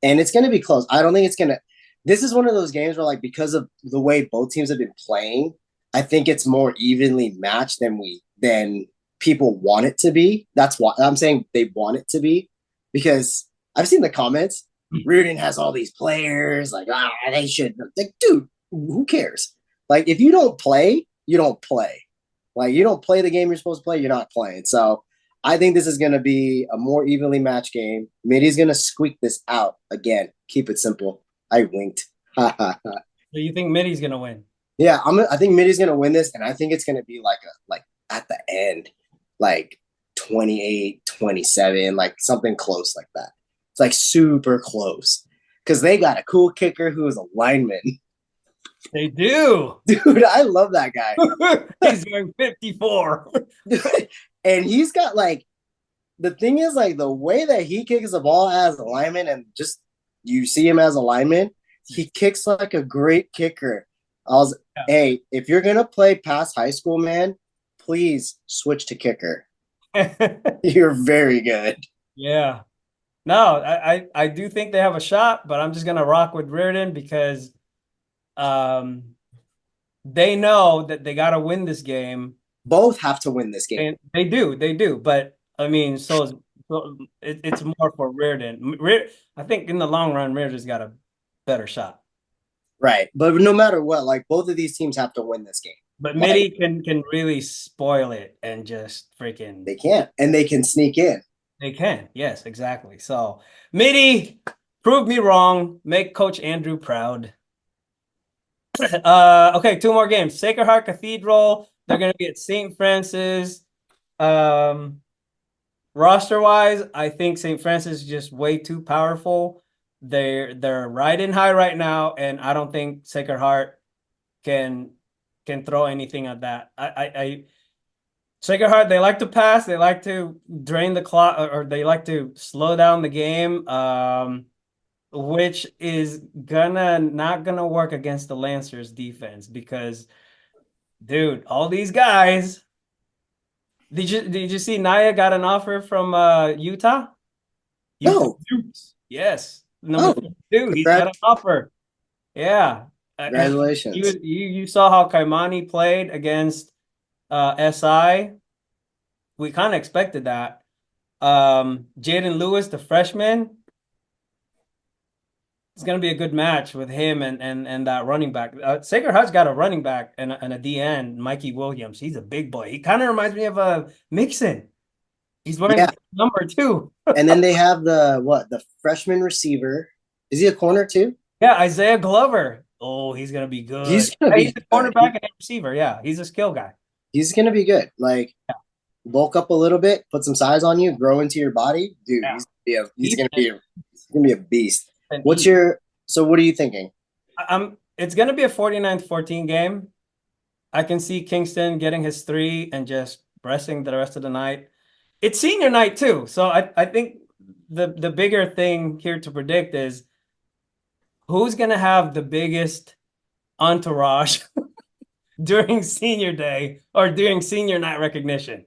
And it's going to be close. I don't think it's going to – this is one of those games where, like, because of the way both teams have been playing, I think it's more evenly matched than people want it to be. That's why I'm saying they want it to be, because I've seen the comments. Riordan has all these players. Like, they should – like, dude, who cares? Like, if you don't play, you don't play. Like, you don't play the game you're supposed to play, you're not playing. So I think this is going to be a more evenly matched game. Mitty's going to squeak this out again. Keep it simple. I winked. So you think Mitty's going to win? Yeah, I think Mitty's going to win this, and I think it's going to be like at the end, like 28-27, like something close like that. It's like super close because they got a cool kicker who is a lineman. They do. Dude, I love that guy. He's going 54. And he's got, like, the thing is, like, the way that he kicks the ball as a lineman, and just you see him as a lineman, he kicks like a great kicker. Hey, if you're going to play past high school, man, please switch to kicker. You're very good. Yeah. No, I do think they have a shot, but I'm just going to rock with Riordan because they know that they got to win this game. Both have to win this game. And they do. But I mean, so it's more for Riordan. I think in the long run, Riordan's got a better shot. Right. But no matter what, like, both of these teams have to win this game. But Mitty can really spoil it and just freaking. They can. And they can sneak in. They can. Yes, exactly. So, Mitty, prove me wrong. Make Coach Andrew proud. Okay, 2 more games. Sacred Heart Cathedral. They're going to be at St. Francis. Roster-wise, I think St. Francis is just way too powerful. They're riding high right now, and I don't think Sacred Heart can throw anything at that. Sacred Heart, they like to pass, they like to drain the clock, or they like to slow down the game, which is not gonna work against the Lancers defense because, dude, all these guys. Did you see Naya got an offer from Utah? No. Yes. Number 2, he's got an offer. Yeah. Congratulations. You saw how Kaimani played against SI. We kind of expected that. Jaden Lewis, the freshman, it's going to be a good match with him and that running back. Sacred Heart's got a running back and a DN, Mikey Williams. He's a big boy. He kind of reminds me of Mixon. He's wearing number 2. And then they have the freshman receiver. Is he a corner too? Yeah, Isaiah Glover. Oh, he's going to be good. He's going to be a cornerback and a receiver. Yeah, he's a skill guy. He's going to be good. Like, bulk up a little bit, put some size on you, grow into your body. Dude, he's going to be a beast. What are you thinking? It's going to be a 49-14 game. I can see Kingston getting his 3 and just resting the rest of the night. It's senior night too. So I think the bigger thing here to predict is who's going to have the biggest entourage during senior day or during senior night recognition.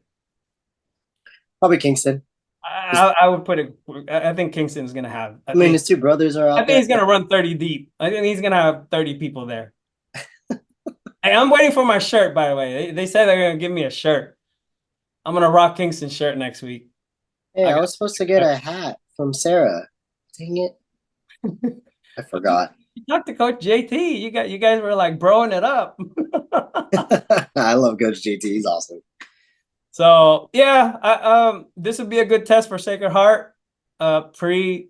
Probably Kingston. I would put it. I think Kingston's going to have. His 2 brothers are out there. I think he's going to run 30 deep. I think he's going to have 30 people there. Hey, I'm waiting for my shirt, by the way. They said they're going to give me a shirt. I'm going to rock Kingston's shirt next week. Hey, I was supposed to get a hat from Serra. Dang it. I forgot. You talked to Coach JT. You guys were like broing it up. I love Coach JT. He's awesome. So yeah, this would be a good test for Sacred Heart, pre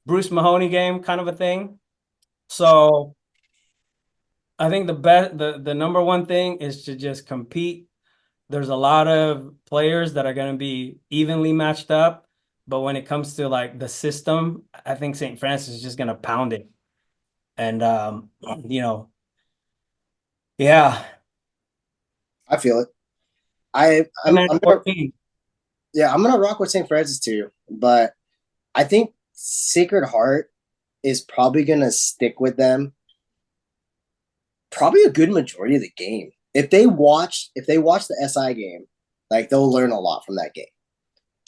Bruce Mahoney game kind of a thing. So I think the number one thing is to just compete. There's a lot of players that are going to be evenly matched up, but when it comes to like the system, I think St. Francis is just going to pound it. And yeah, I feel it. I'm gonna rock with St. Francis too, but I think Sacred Heart is probably gonna stick with them probably a good majority of the game. If they watch the SI game, like, they'll learn a lot from that game,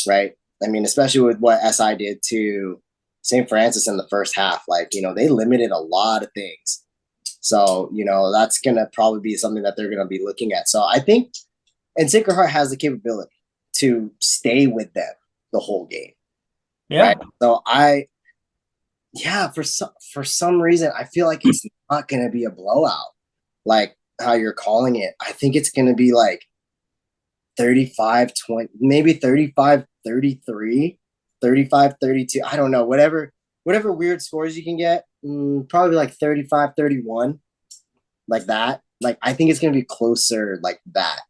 right? I mean, especially with what SI did to St. Francis in the first half, like, they limited a lot of things. So, that's going to probably be something that they're going to be looking at. So I think, and Sacred Heart has the capability to stay with them the whole game. Yeah. Right? So for some reason, I feel like it's not going to be a blowout like how you're calling it. I think it's going to be like 35-20, maybe 35-33, 35-32. I don't know. Whatever weird scores you can get, probably like 35-31, like that. Like, I think it's going to be closer like that.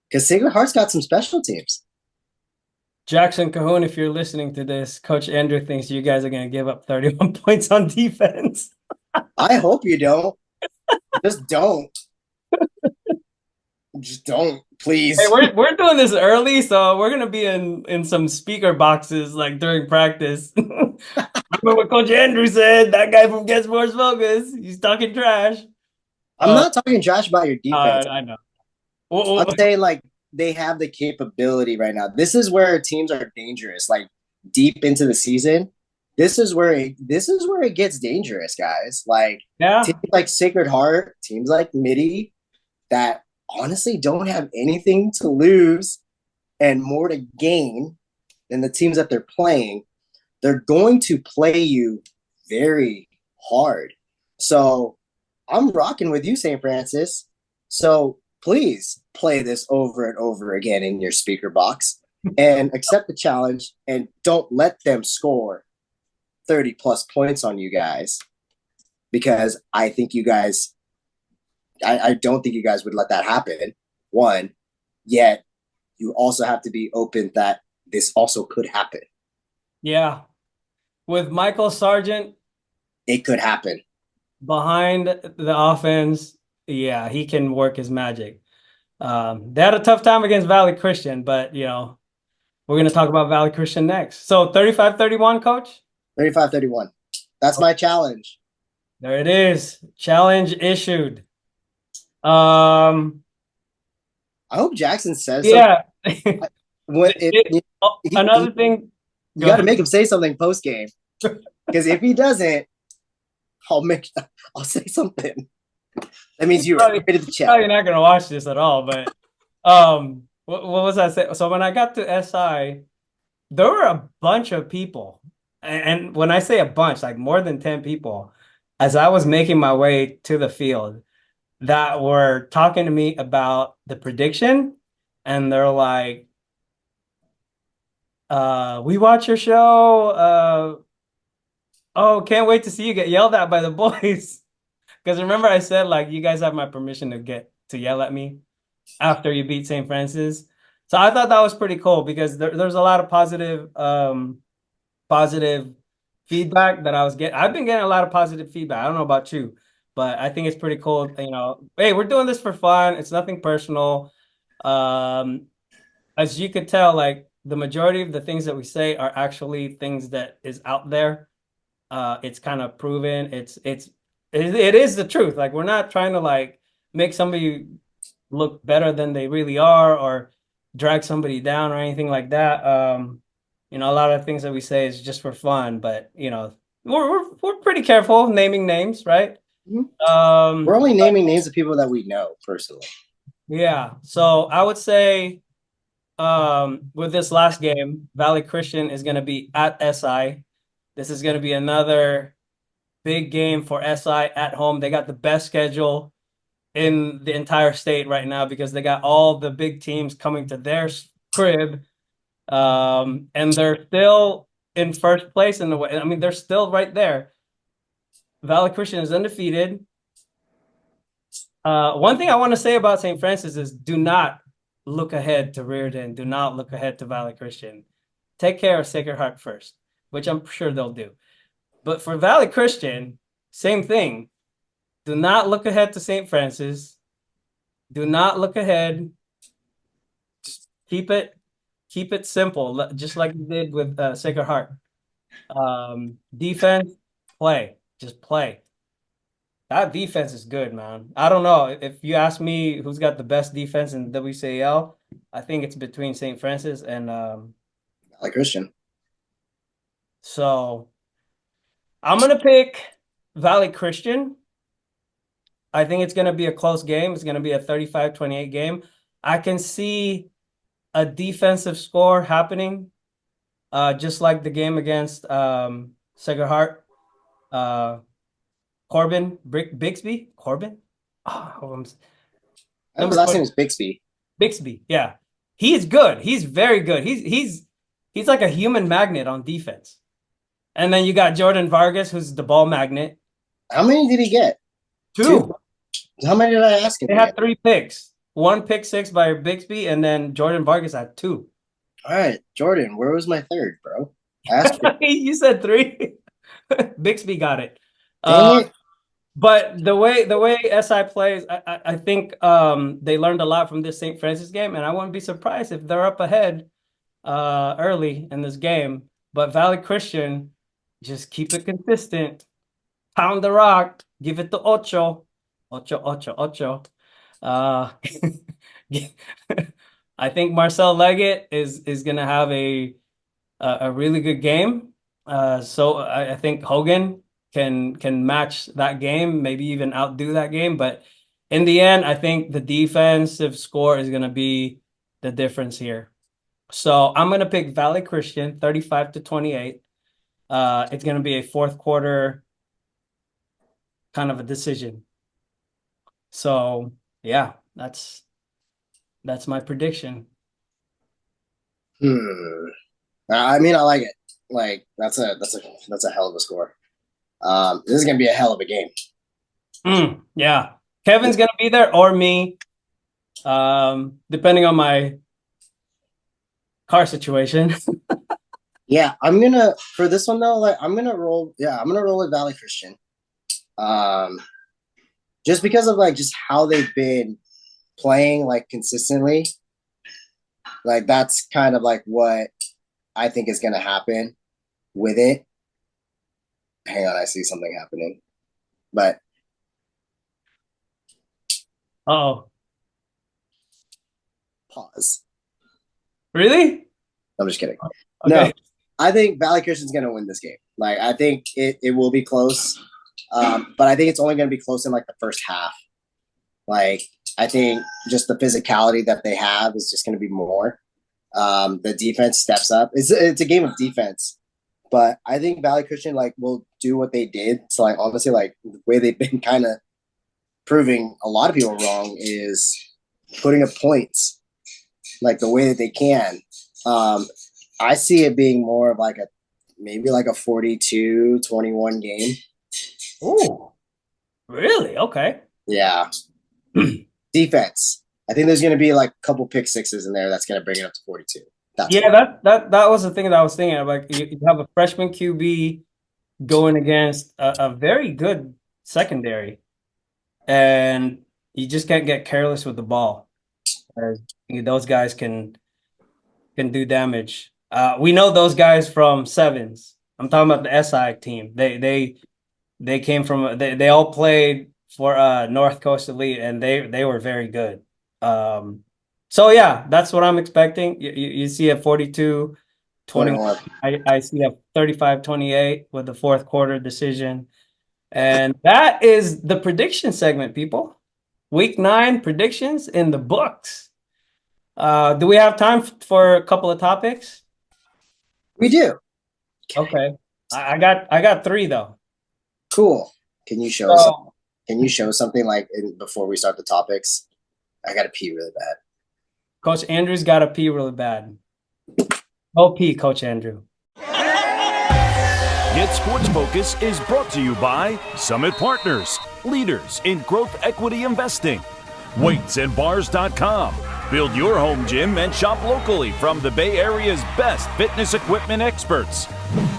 Because Sacred Heart's got some special teams. Jackson Cahoon, if you're listening to this, Coach Andrew thinks you guys are going to give up 31 points on defense. I hope you don't. Just don't. Just don't, please. Hey, we're doing this early, so we're gonna be in some speaker boxes like during practice. Remember what Coach Andrew said? That guy from GetSportsFocus, he's talking trash. I'm not talking trash about your defense. I know. I'm saying, like, they have the capability right now. This is where teams are dangerous. Like, deep into the season, this is where it gets dangerous, guys. Like, teams like Sacred Heart, teams like Mitty, that honestly don't have anything to lose and more to gain than the teams that they're playing. They're going to play you very hard. So I'm rocking with you, St. Francis. So please play this over and over again in your speaker box and accept the challenge, and don't let them score 30 plus points on you guys, because I think you guys, I don't think you guys would let that happen. One, yet you also have to be open that this also could happen. Yeah. With Michael Sargent, it could happen. Behind the offense, yeah, he can work his magic. They had a tough time against Valley Christian, but, we're going to talk about Valley Christian next. So 35-31, Coach? 35-31. That's my challenge. There it is. Challenge issued. I hope Jackson says something. Another thing. You got to make him say something post game, because if he doesn't, I'll say something. That means you're ready to chat. You're not gonna watch this at all, but what was I saying? So when I got to SI, there were a bunch of people, and when I say a bunch, like more than 10 people, as I was making my way to the field, that were talking to me about the prediction, and they're like, we watch your show. Oh, can't wait to see you get yelled at by the boys. Because remember I said, like, you guys have my permission to yell at me after you beat St. Francis. So I thought that was pretty cool, because there's a lot of positive feedback that I was getting. I've been getting a lot of positive feedback. I don't know about you, but I think it's pretty cool. Hey, we're doing this for fun. It's nothing personal. As you could tell, like, the majority of the things that we say are actually things that is out there. It's kind of proven. It is the truth. Like, we're not trying to, like, make somebody look better than they really are or drag somebody down or anything like that. A lot of things that we say is just for fun, but we're pretty careful naming names, right? Mm-hmm. We're only naming names of people that we know personally. Yeah. So I would say, with this last game, Valley Christian is going to be at SI. This is going to be another big game for SI at home. They got the best schedule in the entire state right now, because they got all the big teams coming to their crib. And they're still in first place in the way. I mean, they're still right there. Valley Christian is undefeated. One thing I want to say about St. Francis is, do not look ahead to Riordan. Do not look ahead to Valley Christian. Take care of Sacred Heart first, which I'm sure they'll do. But for Valley Christian, same thing. Do not look ahead to St. Francis. Do not look ahead. Just keep it simple, just like you did with Sacred Heart. Defense, play. Just play. That defense is good, man. I don't know. If you ask me who's got the best defense in WCAL, I think it's between St. Francis and Like Christian. so I'm gonna pick Valley Christian. I think it's gonna be a close game. It's gonna be a 35-28 game. I can see a defensive score happening, just like the game against Sacred Heart. Corbin Bixby? Corbin? Oh, I know his last name is Bixby. Bixby, yeah. He is good. He's very good. He's like a human magnet on defense. And then you got Jordan Vargas, who's the ball magnet. How many did he get? Two. How many did I ask him? They had 3 picks. 1 pick 6 by Bixby, and then Jordan Vargas had 2. All right, Jordan, where was my third, bro? Ask me. You said 3. Bixby got it. Dang it. But the way SI plays, I think they learned a lot from this St. Francis game, and I wouldn't be surprised if they're up ahead early in this game. But Valley Christian, just keep it consistent. Pound the rock. Give it to ocho. Ocho. I think Marcel Leggett is gonna have a really good game. So I think Hogan can match that game, maybe even outdo that game. But in the end, I think the defensive score is gonna be the difference here. So I'm gonna pick Valley Christian 35-28. It's gonna be a fourth quarter kind of a decision. So yeah, that's my prediction. I mean, I like it. Like that's a hell of a score. This is gonna be a hell of a game. Yeah, Kevin's gonna be there or me, depending on my car situation. Yeah, I'm gonna for this one though. Like I'm gonna roll. Yeah, I'm gonna roll with Valley Christian. Just because of like just how they've been playing like consistently. Like that's kind of like what I think is gonna happen with it. Hang on, I see something happening. But Oh, pause. really? I'm just kidding. Okay. No, I think Valley Christian's gonna win this game. Like I think it will be close. But I think it's only gonna be close in like the first half. Like I think just the physicality that they have is just gonna be more. The defense steps up. It's a game of defense. But I think Valley Christian like will do what they did. So like honestly, like the way they've been kind of proving a lot of people wrong is putting up points like the way that they can. I see it being more of like maybe like a 42-21 game. Oh, really? Okay. Yeah. Defense. I think there's going to be like a couple pick sixes in there that's going to bring it up to 42. That was the thing that I was thinking of. Like you have a freshman QB going against a very good secondary, and you just can't get careless with the ball. Those guys can do damage. We know those guys from sevens. I'm talking about the SI team. They came from they all played for North Coast Elite, and they were very good. So yeah, that's what I'm expecting. You see a 42-21. I see a 35-28 with the fourth quarter decision. And that is the prediction segment, people. Week 9 predictions in the books. Do we have time for a couple of topics? We do. Okay. I got 3 though. Cool. Can you show us? Can you show something like before we start the topics? I gotta pee really bad. Coach Andrew's got to pee really bad. Go pee, Coach Andrew. GetSportsFocus is brought to you by Summit Partners, leaders in growth equity investing. WeightsandBars.com. Build your home gym and shop locally from the Bay Area's best fitness equipment experts.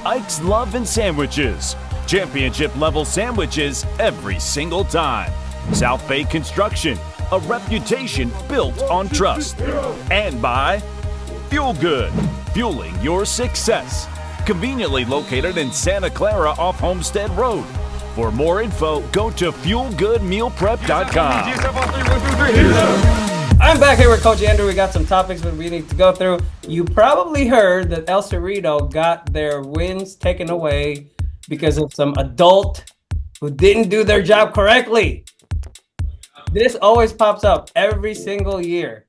Ike's Love and Sandwiches. Championship level sandwiches every single time. South Bay Construction, a reputation built on trust. And by Fuel Good, fueling your success. Conveniently located in Santa Clara off Homestead Road. For more info, go to fuelgoodmealprep.com. I'm back here with Coach Andrew. We got some topics that we need to go through. You probably heard that El Cerrito got their wins taken away because of some adult who didn't do their job correctly. This always pops up every single year.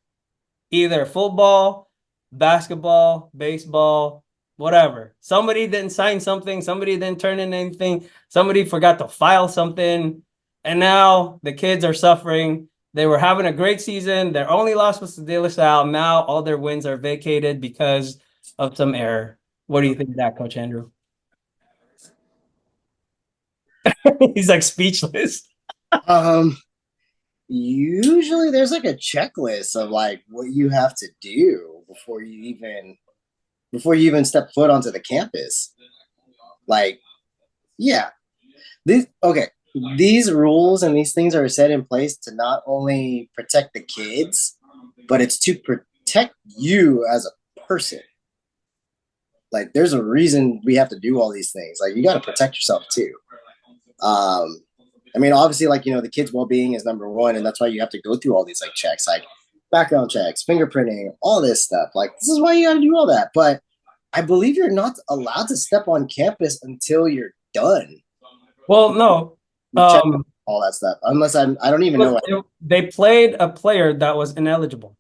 Either football, basketball, baseball, whatever. Somebody didn't sign something. Somebody didn't turn in anything. Somebody forgot to file something. And now the kids are suffering. They were having a great season. Their only loss was to De La Salle. Now all their wins are vacated because of some error. What do you think of that, Coach Andrew? He's like speechless. Usually there's like a checklist of like what you have to do before you even step foot onto the campus. Like, yeah. These rules and these things are set in place to not only protect the kids, but it's to protect you as a person. Like, there's a reason we have to do all these things. Like, you got to protect yourself too. I mean, obviously, like, you know, the kids' well-being is number one, and that's why you have to go through all these like checks, like background checks, fingerprinting, all this stuff. Like, this is why you got to do all that. But I believe you're not allowed to step on campus until you're done. Well, no. All that stuff, unless I don't even know. They played a player that was ineligible.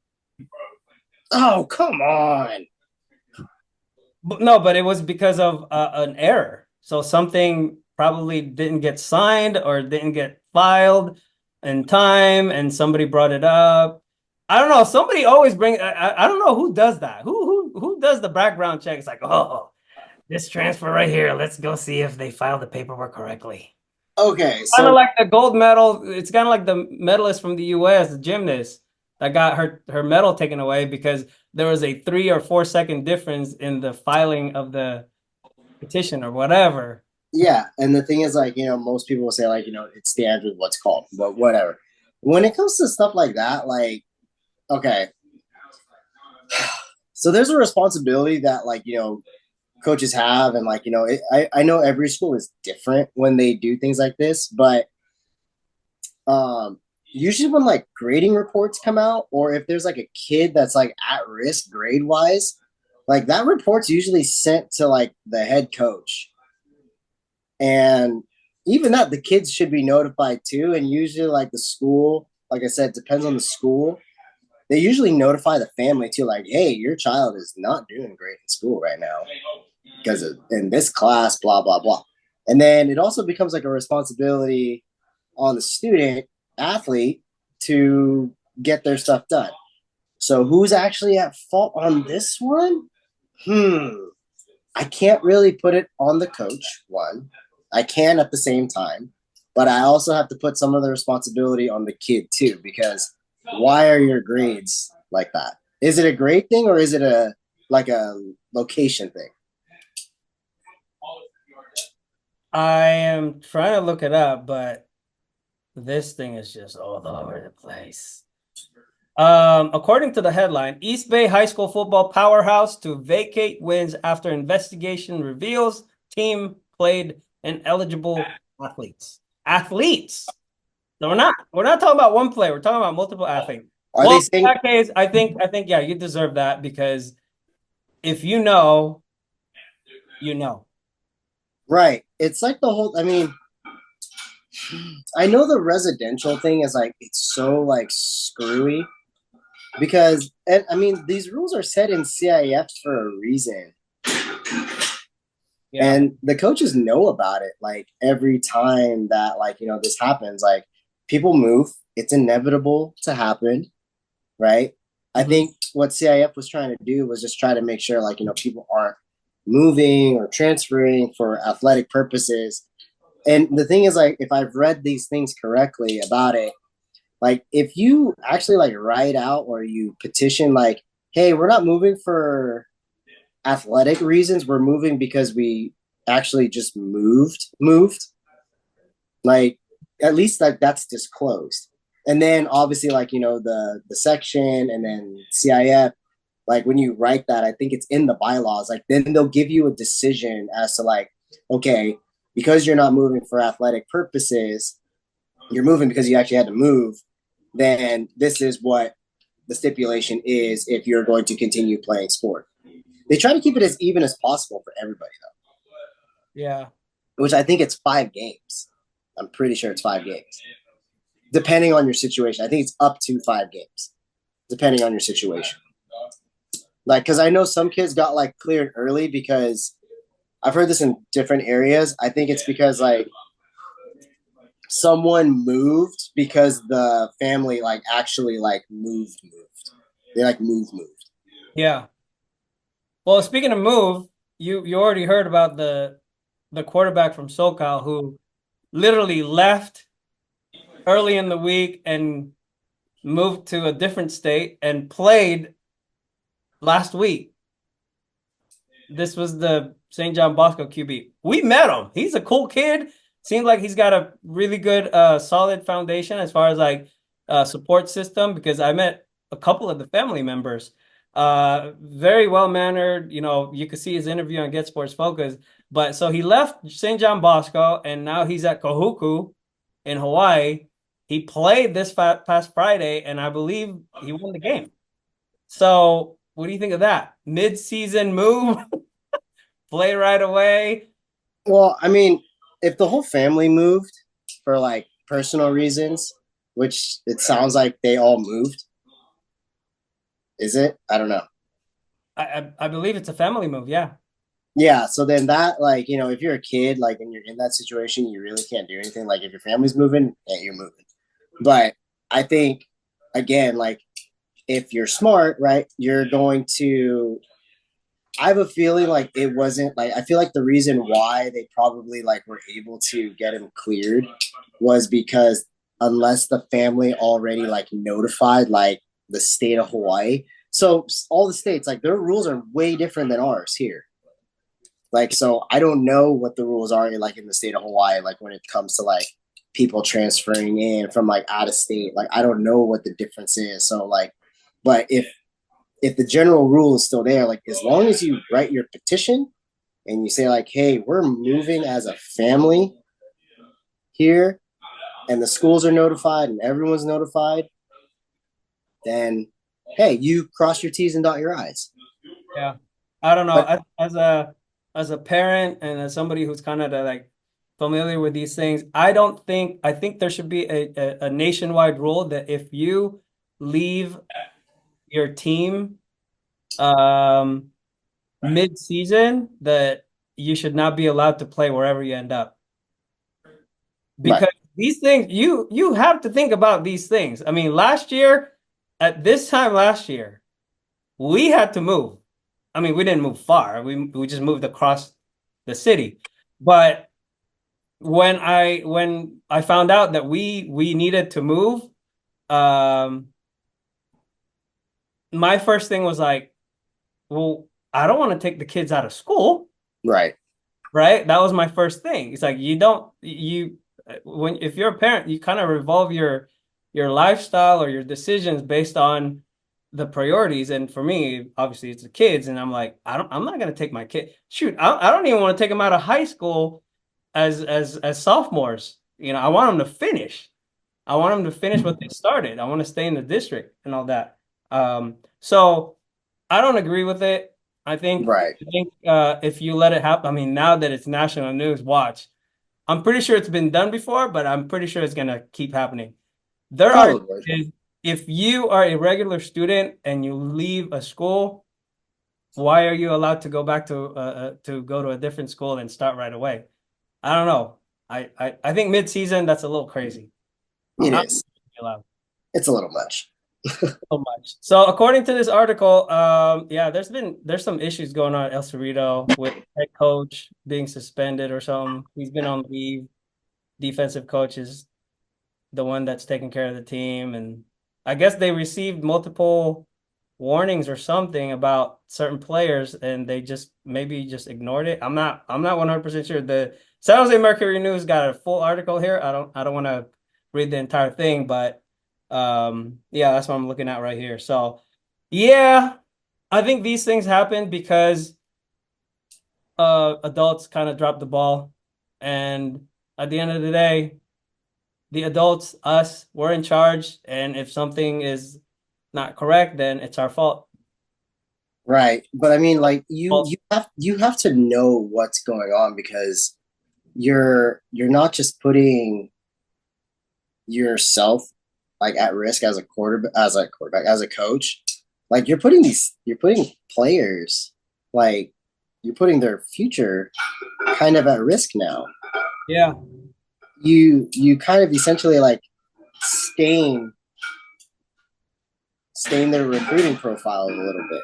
Oh, come on. But it was because of an error. So something probably didn't get signed or didn't get filed in time, and somebody brought it up. I don't know. Somebody always I don't know who does that. Who does the background check? It's like, oh, this transfer right here. Let's go see if they filed the paperwork correctly. Okay, so kind of like the gold medal. It's kind of like the medalist from the U.S., the gymnast that got her medal taken away because there was a 3 or 4 second difference in the filing of the petition or whatever. Yeah, and the thing is, like, you know, most people will say, like, you know, it stands with what's called, but whatever. When it comes to stuff like that, like, okay, so there's a responsibility that, like, you know, coaches have, and like, you know, I know every school is different when they do things like this, but usually when like grading reports come out, or if there's like a kid that's like at risk grade wise, like that report's usually sent to like the head coach, and even that the kids should be notified too. And usually like the school, like I said, depends on the school, they usually notify the family too, like, hey, your child is not doing great in school right now because in this class, blah, blah, blah. And then it also becomes like a responsibility on the student athlete to get their stuff done. So who's actually at fault on this one? I can't really put it on the coach, one. I can at the same time, but I also have to put some of the responsibility on the kid too, because why are your grades like that? Is it a grade thing, or is it a location thing? I am trying to look it up, but this thing is just all over the place. According to the headline, East Bay High School football powerhouse to vacate wins after investigation reveals team played ineligible athletes. So we're not talking about one player. We're talking about multiple athletes. They saying- in that case, I think yeah, you deserve that, because if you know, you know. Right. It's like the whole, I mean, I know the residential thing is like, it's so like screwy because, and I mean, these rules are set in CIF for a reason. Yeah. And the coaches know about it. Like every time that like, you know, this happens, like people move, it's inevitable to happen. Right. I think what CIF was trying to do was just try to make sure like, you know, people aren't moving or transferring for athletic purposes. And the thing is, like, if I've read these things correctly about it, like if you actually like write out or you petition like, hey, we're not moving for athletic reasons, we're moving because we actually just moved, like at least like that's disclosed. And then obviously like, you know, the section and then CIF, like when you write that, I think it's in the bylaws, like then they'll give you a decision as to like, okay, because you're not moving for athletic purposes, you're moving because you actually had to move, then this is what the stipulation is if you're going to continue playing sport. They try to keep it as even as possible for everybody, though. Yeah. Which I think it's 5 games. I'm pretty sure it's 5 games. Depending on your situation. I think it's up to 5 games, depending on your situation. Like, because I know some kids got, like, cleared early because I've heard this in different areas. I think it's because, like, someone moved because the family, like, actually, like, moved. They, like, moved. Yeah. Well, speaking of move, you already heard about the quarterback from SoCal who literally left early in the week and moved to a different state and played last week. This was the St. John Bosco QB. We met him. He's a cool kid. Seems like he's got a really good, solid foundation as far as like support system, because I met a couple of the family members. Very well-mannered. You know, you could see his interview on GetSportsFocus. But so he left St. John Bosco, and now he's at Kahuku in Hawaii. He played this past Friday, and I believe he won the game. So what do you think of that? Mid-season move? Play right away? Well, I mean, if the whole family moved for, like, personal reasons, which it sounds like they all moved, is it? I don't know. I believe it's a family move, yeah. Yeah, so then that, like, you know, if you're a kid, like, and you're in that situation, you really can't do anything. Like, if your family's moving, yeah, you're moving. But I think, again, like, if you're smart, right, you're going to – I have a feeling like it wasn't – like, I feel like the reason why they probably, like, were able to get him cleared was because unless the family already, like, notified, like, the state of Hawaii. So all the states, like, their rules are way different than ours here. Like, so I don't know what the rules are, like, in the state of Hawaii, like, when it comes to, like, people transferring in from, like, out of state. Like, I don't know what the difference is. So, like, but if the general rule is still there, like, as long as you write your petition and you say, like, hey, we're moving as a family here, and the schools are notified and everyone's notified, then, hey, you cross your T's and dot your I's. Yeah. I don't know. But, as a parent and as somebody who's kind of like familiar with these things, I think there should be a nationwide rule that if you leave your team mid-season, that you should not be allowed to play wherever you end up. Because right. These things, you have to think about these things. I mean, at this time last year, we had to move. I mean, we didn't move far. We just moved across the city. But when I found out that we needed to move, my first thing was like, well, I don't want to take the kids out of school. Right. Right? That was my first thing. It's like if you're a parent, you kind of revolve your lifestyle or your decisions based on the priorities. And for me, obviously it's the kids, and I'm like, I'm not going to take my kid. Shoot, I don't even want to take them out of high school as sophomores. You know, I want them to finish. I want them to finish what they started. I want to stay in the district and all that. So I don't agree with it. I think if you let it happen, I mean, now that it's national news, watch. I'm pretty sure it's been done before, but I'm pretty sure it's going to keep happening. If you are a regular student and you leave a school, why are you allowed to go back to go to a different school and start right away? I don't know. I think mid-season, that's a little crazy. It is. It's a little much. So much. So according to this article, there's some issues going on at El Cerrito with head coach being suspended or something. He's been on leave. Defensive coach is the one that's taking care of the team, and I guess they received multiple warnings or something about certain players, and they maybe just ignored it. I'm not 100% sure. The San Jose Mercury News got a full article here. I don't want to read the entire thing, but that's what I'm looking at right here. So yeah, I think these things happen because adults kind of drop the ball, and at the end of the day, the adults, us, we're in charge. And if something is not correct, then it's our fault. Right. But I mean, like Well, you have to know what's going on, because you're not just putting yourself like at risk as a quarterback, as a coach. Like you're putting players, like you're putting their future kind of at risk now. yeah. You kind of essentially like stain their recruiting profile a little bit.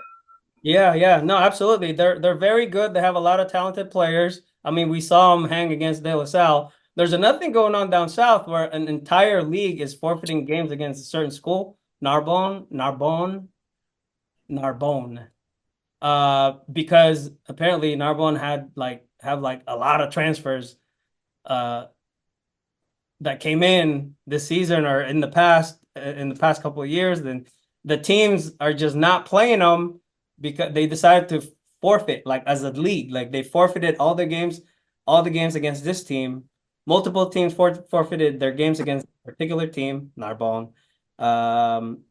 Yeah. No, absolutely. They're very good. They have a lot of talented players. I mean, we saw them hang against De La Salle. There's another thing going on down south where an entire league is forfeiting games against a certain school, Narbonne. Because apparently Narbonne have a lot of transfers uh that came in this season or in the past couple of years. Then the teams are just not playing them because they decided to forfeit, like as a league, like they forfeited all the games against this team. Multiple teams forfeited their games against a particular team, Narbonne,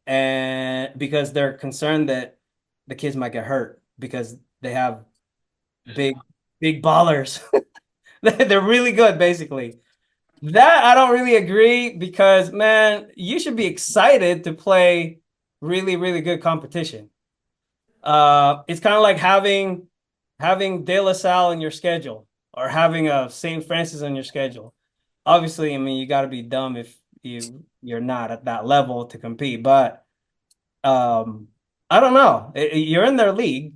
and because they're concerned that the kids might get hurt because they have big big ballers. They're really good, basically. That I don't really agree because, man, you should be excited to play really, really good competition. It's kind of like having De La Salle in your schedule or having a St. Francis on your schedule. Obviously, I mean, you got to be dumb if you're not at that level to compete. But I don't know. You're in their league.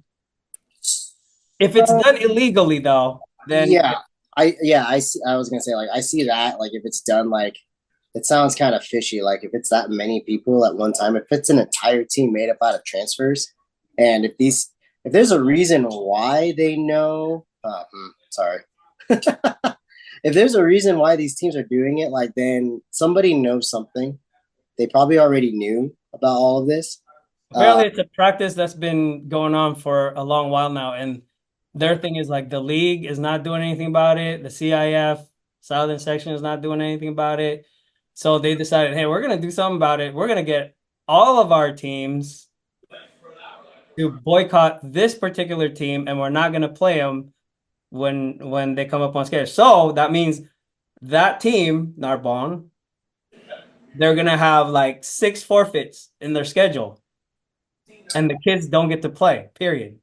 If it's done illegally, though, then Yeah. I see, I was gonna say, like, I see that, like, if it's done, like, it sounds kind of fishy. Like, if it's that many people at one time, if it's an entire team made up out of transfers, and if there's a reason why they know, sorry, if there's a reason why these teams are doing it, like, then somebody knows something. They probably already knew about all of this. apparently it's a practice that's been going on for a long while now. And their thing is like the league is not doing anything about it. The CIF, Southern Section, is not doing anything about it. So they decided, hey, we're going to do something about it. We're going to get all of our teams to boycott this particular team, and we're not going to play them when they come up on schedule. So that means that team, Narbonne, they're going to have like 6 forfeits in their schedule, and the kids don't get to play, period.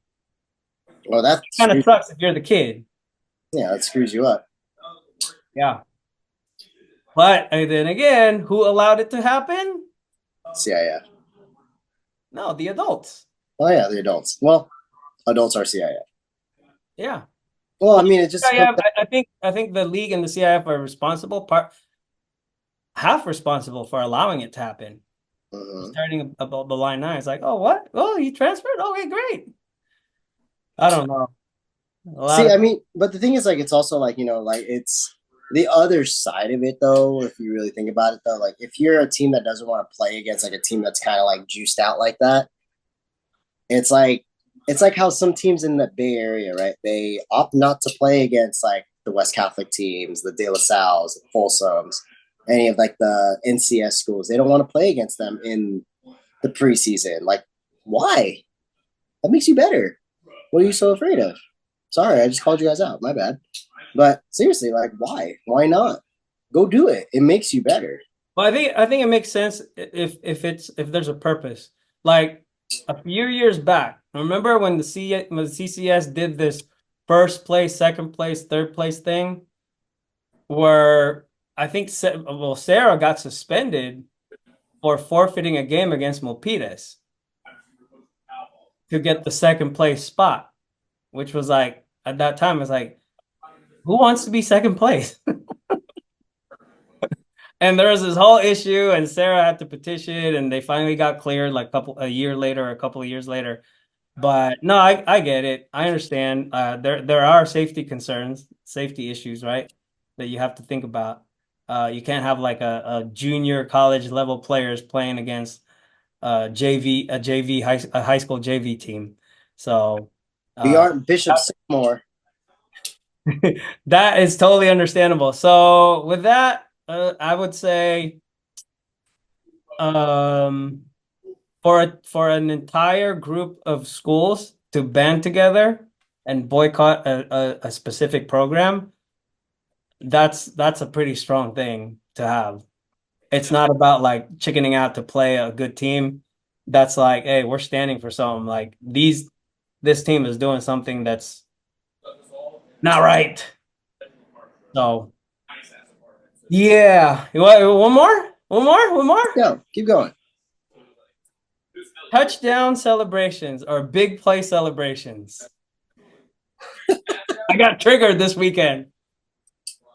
Well, that Kind of sucks if you're the kid. Yeah, that screws you up. Yeah. But then again, who allowed it to happen? CIF. No, the adults. Oh yeah, the adults. Well, adults are CIF. Yeah. Well, I mean, it just CIF, I think the league and the CIF are half responsible for allowing it to happen. Starting about the line 9, it's like, oh, what? Oh, you transferred? Okay, great. I don't know. I mean, but the thing is, like, it's also like, like, it's the other side of it, though. If you really think about it, though, like, if you're a team that doesn't want to play against like a team that's kind of like juiced out like that, it's like how some teams in the Bay Area, right? They opt not to play against like the West Catholic teams, the De La Salles, the Folsoms, any of like the NCS schools. They don't want to play against them in the preseason. Like, why? That makes you better. What are you so afraid of? Sorry, I just called you guys out. My bad. But seriously, like, why? Why not? Go do it. It makes you better. Well, I think it makes sense if there's a purpose. Like a few years back, remember when the CCS did this first place, second place, third place thing, where I think Serra got suspended for forfeiting a game against Milpitas to get the second place spot, which was like, at that time, it's like, who wants to be second place? And there was this whole issue, and Serra had to petition, and they finally got cleared like a couple of years later. But no, I get it. I understand. There are safety concerns, safety issues, right? That you have to think about. You can't have like a junior college level players playing against a high school JV team. So we aren't Bishop Sycamore. That is totally understandable. So with that, I would say, for an entire group of schools to band together and boycott a specific program, that's a pretty strong thing to have. It's not about like chickening out to play a good team. That's like, hey, we're standing for something. Like this team is doing something that's not right. So yeah. One more? One more? One more? Yeah, keep going. Touchdown celebrations or big play celebrations. I got triggered this weekend.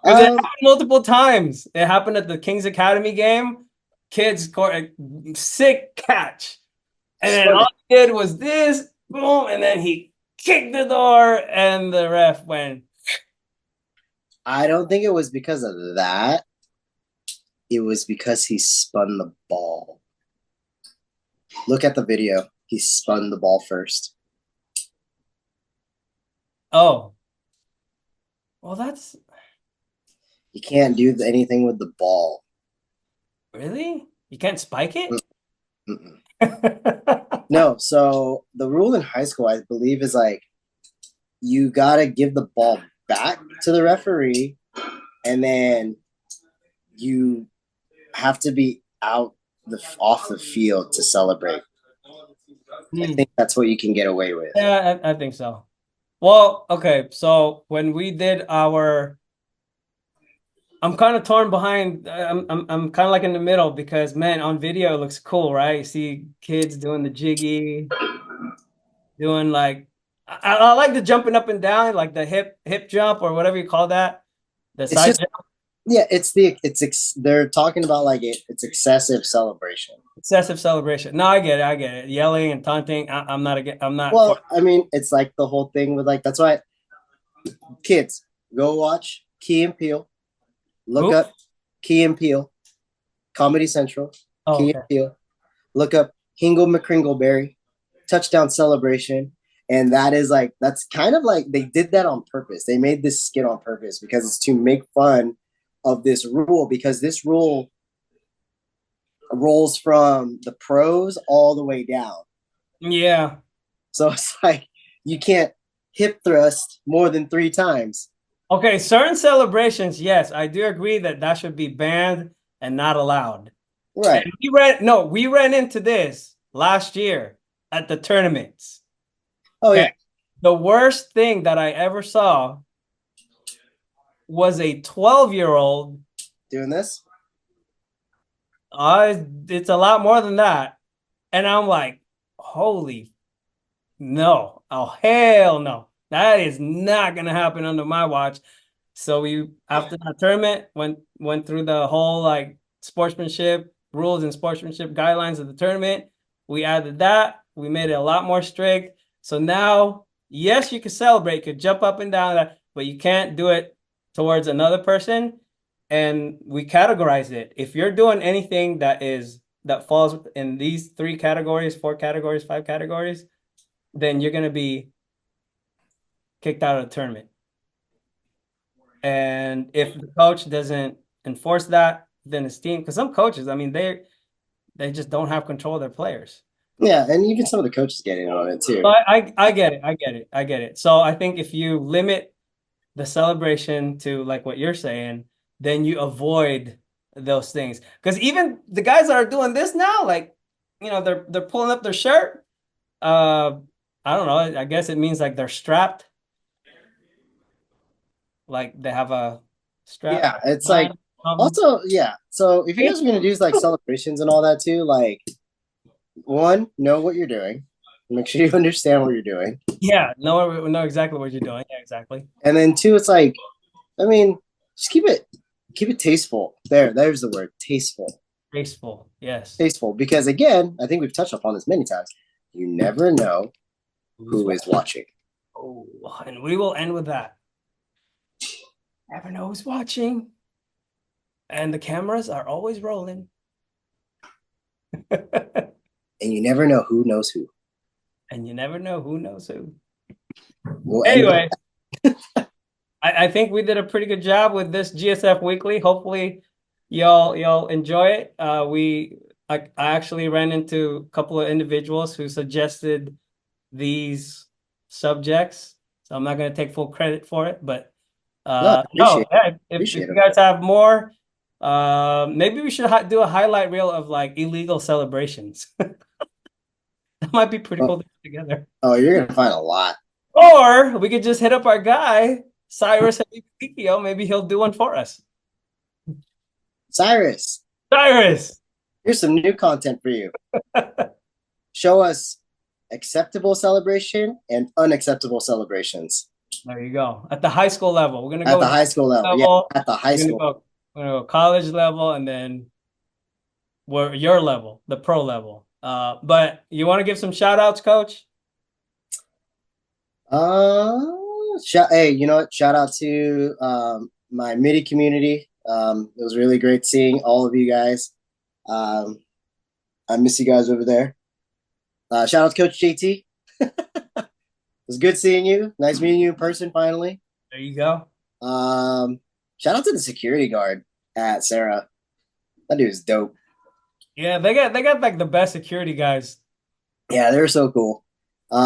Because it happened multiple times. It happened at the Kings Academy game. Kids scored a sick catch. And then all he did was this, boom, and then he kicked the door, and the ref went. I don't think it was because of that. It was because he spun the ball. Look at the video. He spun the ball first. Oh. Well, that's... You can't do anything with the ball. Really? You can't spike it? No, so the rule in high school, I believe, is like you got to give the ball back to the referee, and then you have to be off the field to celebrate. I think that's what you can get away with. Yeah, I think so. Well, okay, so when we did our... I'm kind of torn behind. I'm kind of like in the middle because, man, on video it looks cool, right? You see kids doing the jiggy, doing like I like the jumping up and down, like the hip jump or whatever you call that, the side jump. Yeah, they're talking about like it's excessive celebration. Excessive celebration. No, I get it. Yelling and taunting. I'm not. Well, I mean, it's like the whole thing with like that's why kids go watch Key and Peele. Look up Key and Peele, Comedy Central, Key and Peele. Look up Hingle McCringleberry, touchdown celebration. And that's kind of like they did that on purpose. They made this skit on purpose because it's to make fun of this rule, because this rule rolls from the pros all the way down. Yeah. So it's like you can't hip thrust more than 3 times. Okay, certain celebrations, yes, I do agree that should be banned and not allowed. Right. And we ran into this last year at the tournaments. Oh, yeah. The worst thing that I ever saw was a 12-year-old doing this. It's a lot more than that. And I'm like, holy no. Oh, hell no. That is not going to happen under my watch. So we, after that tournament, went through the whole like sportsmanship rules and sportsmanship guidelines of the tournament. We added that. We made it a lot more strict. So now, yes, you can celebrate, you could jump up and down, but you can't do it towards another person. And we categorize it. If you're doing anything that falls in these 3 categories, 4 categories, 5 categories, then you're going to be kicked out of the tournament. And if the coach doesn't enforce that, then his team, because some coaches, I mean, they just don't have control of their players. Yeah, and even some of the coaches get in on it too. But I get it. So I think if you limit the celebration to like what you're saying, then you avoid those things. Because even the guys that are doing this now, like, you know, they're pulling up their shirt. I don't know. I guess it means like they're strapped. Like they have a strap. Yeah, it's like also, yeah. So if you guys are gonna do like celebrations and all that too, like 1, know what you're doing. Make sure you understand what you're doing. Yeah, know exactly what you're doing. Yeah, exactly. And then 2, it's like, I mean, just keep it tasteful. There's the word, tasteful. Tasteful, yes. Tasteful, because again, I think we've touched upon this many times. You never know who is watching. Oh, and we will end with that. Never know who's watching. And the cameras are always rolling. And you never know who knows who. And you never know who knows who. We'll anyway, I think we did a pretty good job with this GSF Weekly. Hopefully, y'all enjoy it. I actually ran into a couple of individuals who suggested these subjects, so I'm not going to take full credit for it, but if you guys have more, maybe we should do a highlight reel of like illegal celebrations. That might be pretty cool to put together. Oh, you're gonna find a lot. Or we could just hit up our guy Cyrus. Maybe he'll do one for us. Cyrus, here's some new content for you. Show us acceptable celebration and unacceptable celebrations. There you go. At the high school level, we're gonna go at the high school level. Yeah, at the high school. We're gonna go college level, and then your level, the pro level. But you want to give some shout outs, Coach? Hey, you know what? Shout out to my Mitty community. It was really great seeing all of you guys. I miss you guys over there. Shout out to Coach JT. It was good seeing you. Nice meeting you in person finally. There you go. Shout out to the security guard at Serra. That dude is dope. Yeah, they got like the best security guys. Yeah, they're so cool. Who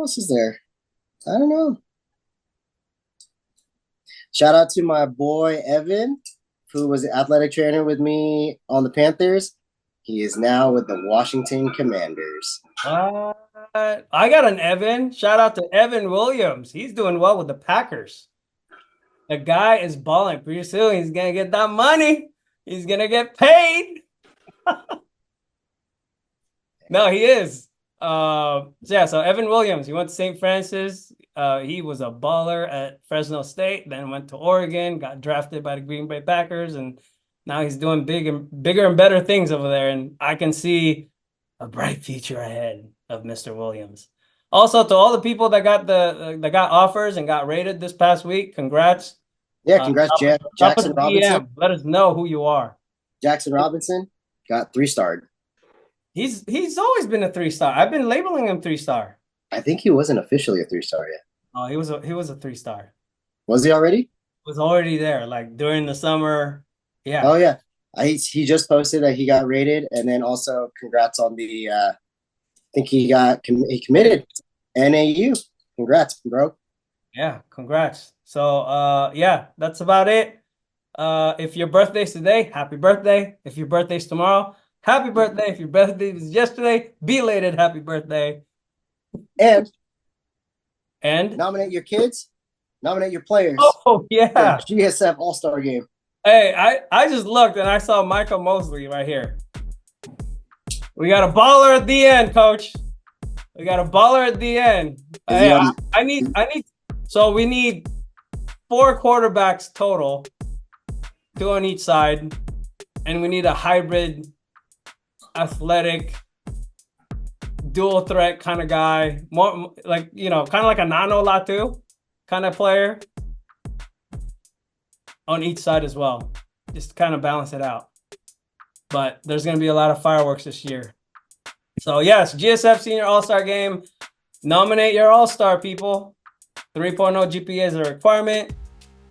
else is there? I don't know. Shout out to my boy Evan, who was the athletic trainer with me on the Panthers. He is now with the Washington Commanders. I got an Evan. Shout out to Evan Williams. He's doing well with the Packers. The guy is balling. Pretty soon he's gonna get that money. He's gonna get paid. No, he is. So Evan Williams, he went to St. Francis. He was a baller at Fresno State, then went to Oregon, got drafted by the Green Bay Packers, and now he's doing bigger and better things over there. And I can see a bright future ahead of Mr. Williams. Also, to all the people that got offers and got rated this past week, congrats. Yeah, congrats, Jackson Robinson. Let us know who you are. Jackson Robinson got 3-starred. He's always been a 3-star. I've been labeling him 3-star. I think he wasn't officially a 3-star yet. Oh, he was a 3-star. Was he already? Was already there, like during the summer. Yeah. Oh yeah. He just posted that he got rated, and then also congrats on the. I think he committed NAU. Congrats, bro. Yeah, congrats. So yeah, that's about it. If your birthday's today, happy birthday. If your birthday's tomorrow, happy birthday. If your birthday was yesterday, belated happy birthday. And nominate your kids, nominate your players. Oh yeah, GSF All-Star Game. Hey, I just looked and I saw Michael Mosley right here. We got a baller at the end, Coach. We got a baller at the end. Hey, I need. So we need 4 quarterbacks total, 2 on each side, and we need a hybrid, athletic, dual threat kind of guy, more like, kind of like a Nano Latu kind of player on each side as well, just to kind of balance it out. But there's going to be a lot of fireworks this year. So yes, GSF Senior All-Star Game. Nominate your All-Star, people. 3.0 GPA is a requirement.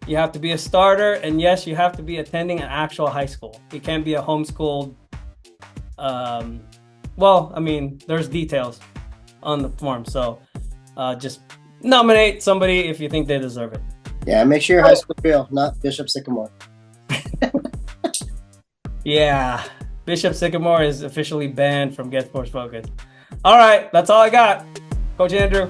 You have to be a starter, and yes, you have to be attending an actual high school. You can't be a homeschooled. Well, I mean, there's details on the form, so just nominate somebody if you think they deserve it. Yeah, make sure you're high school real, not Bishop Sycamore. Yeah, Bishop Sycamore is officially banned from GetSportsFocus. All right, that's all I got. Coach Andrew.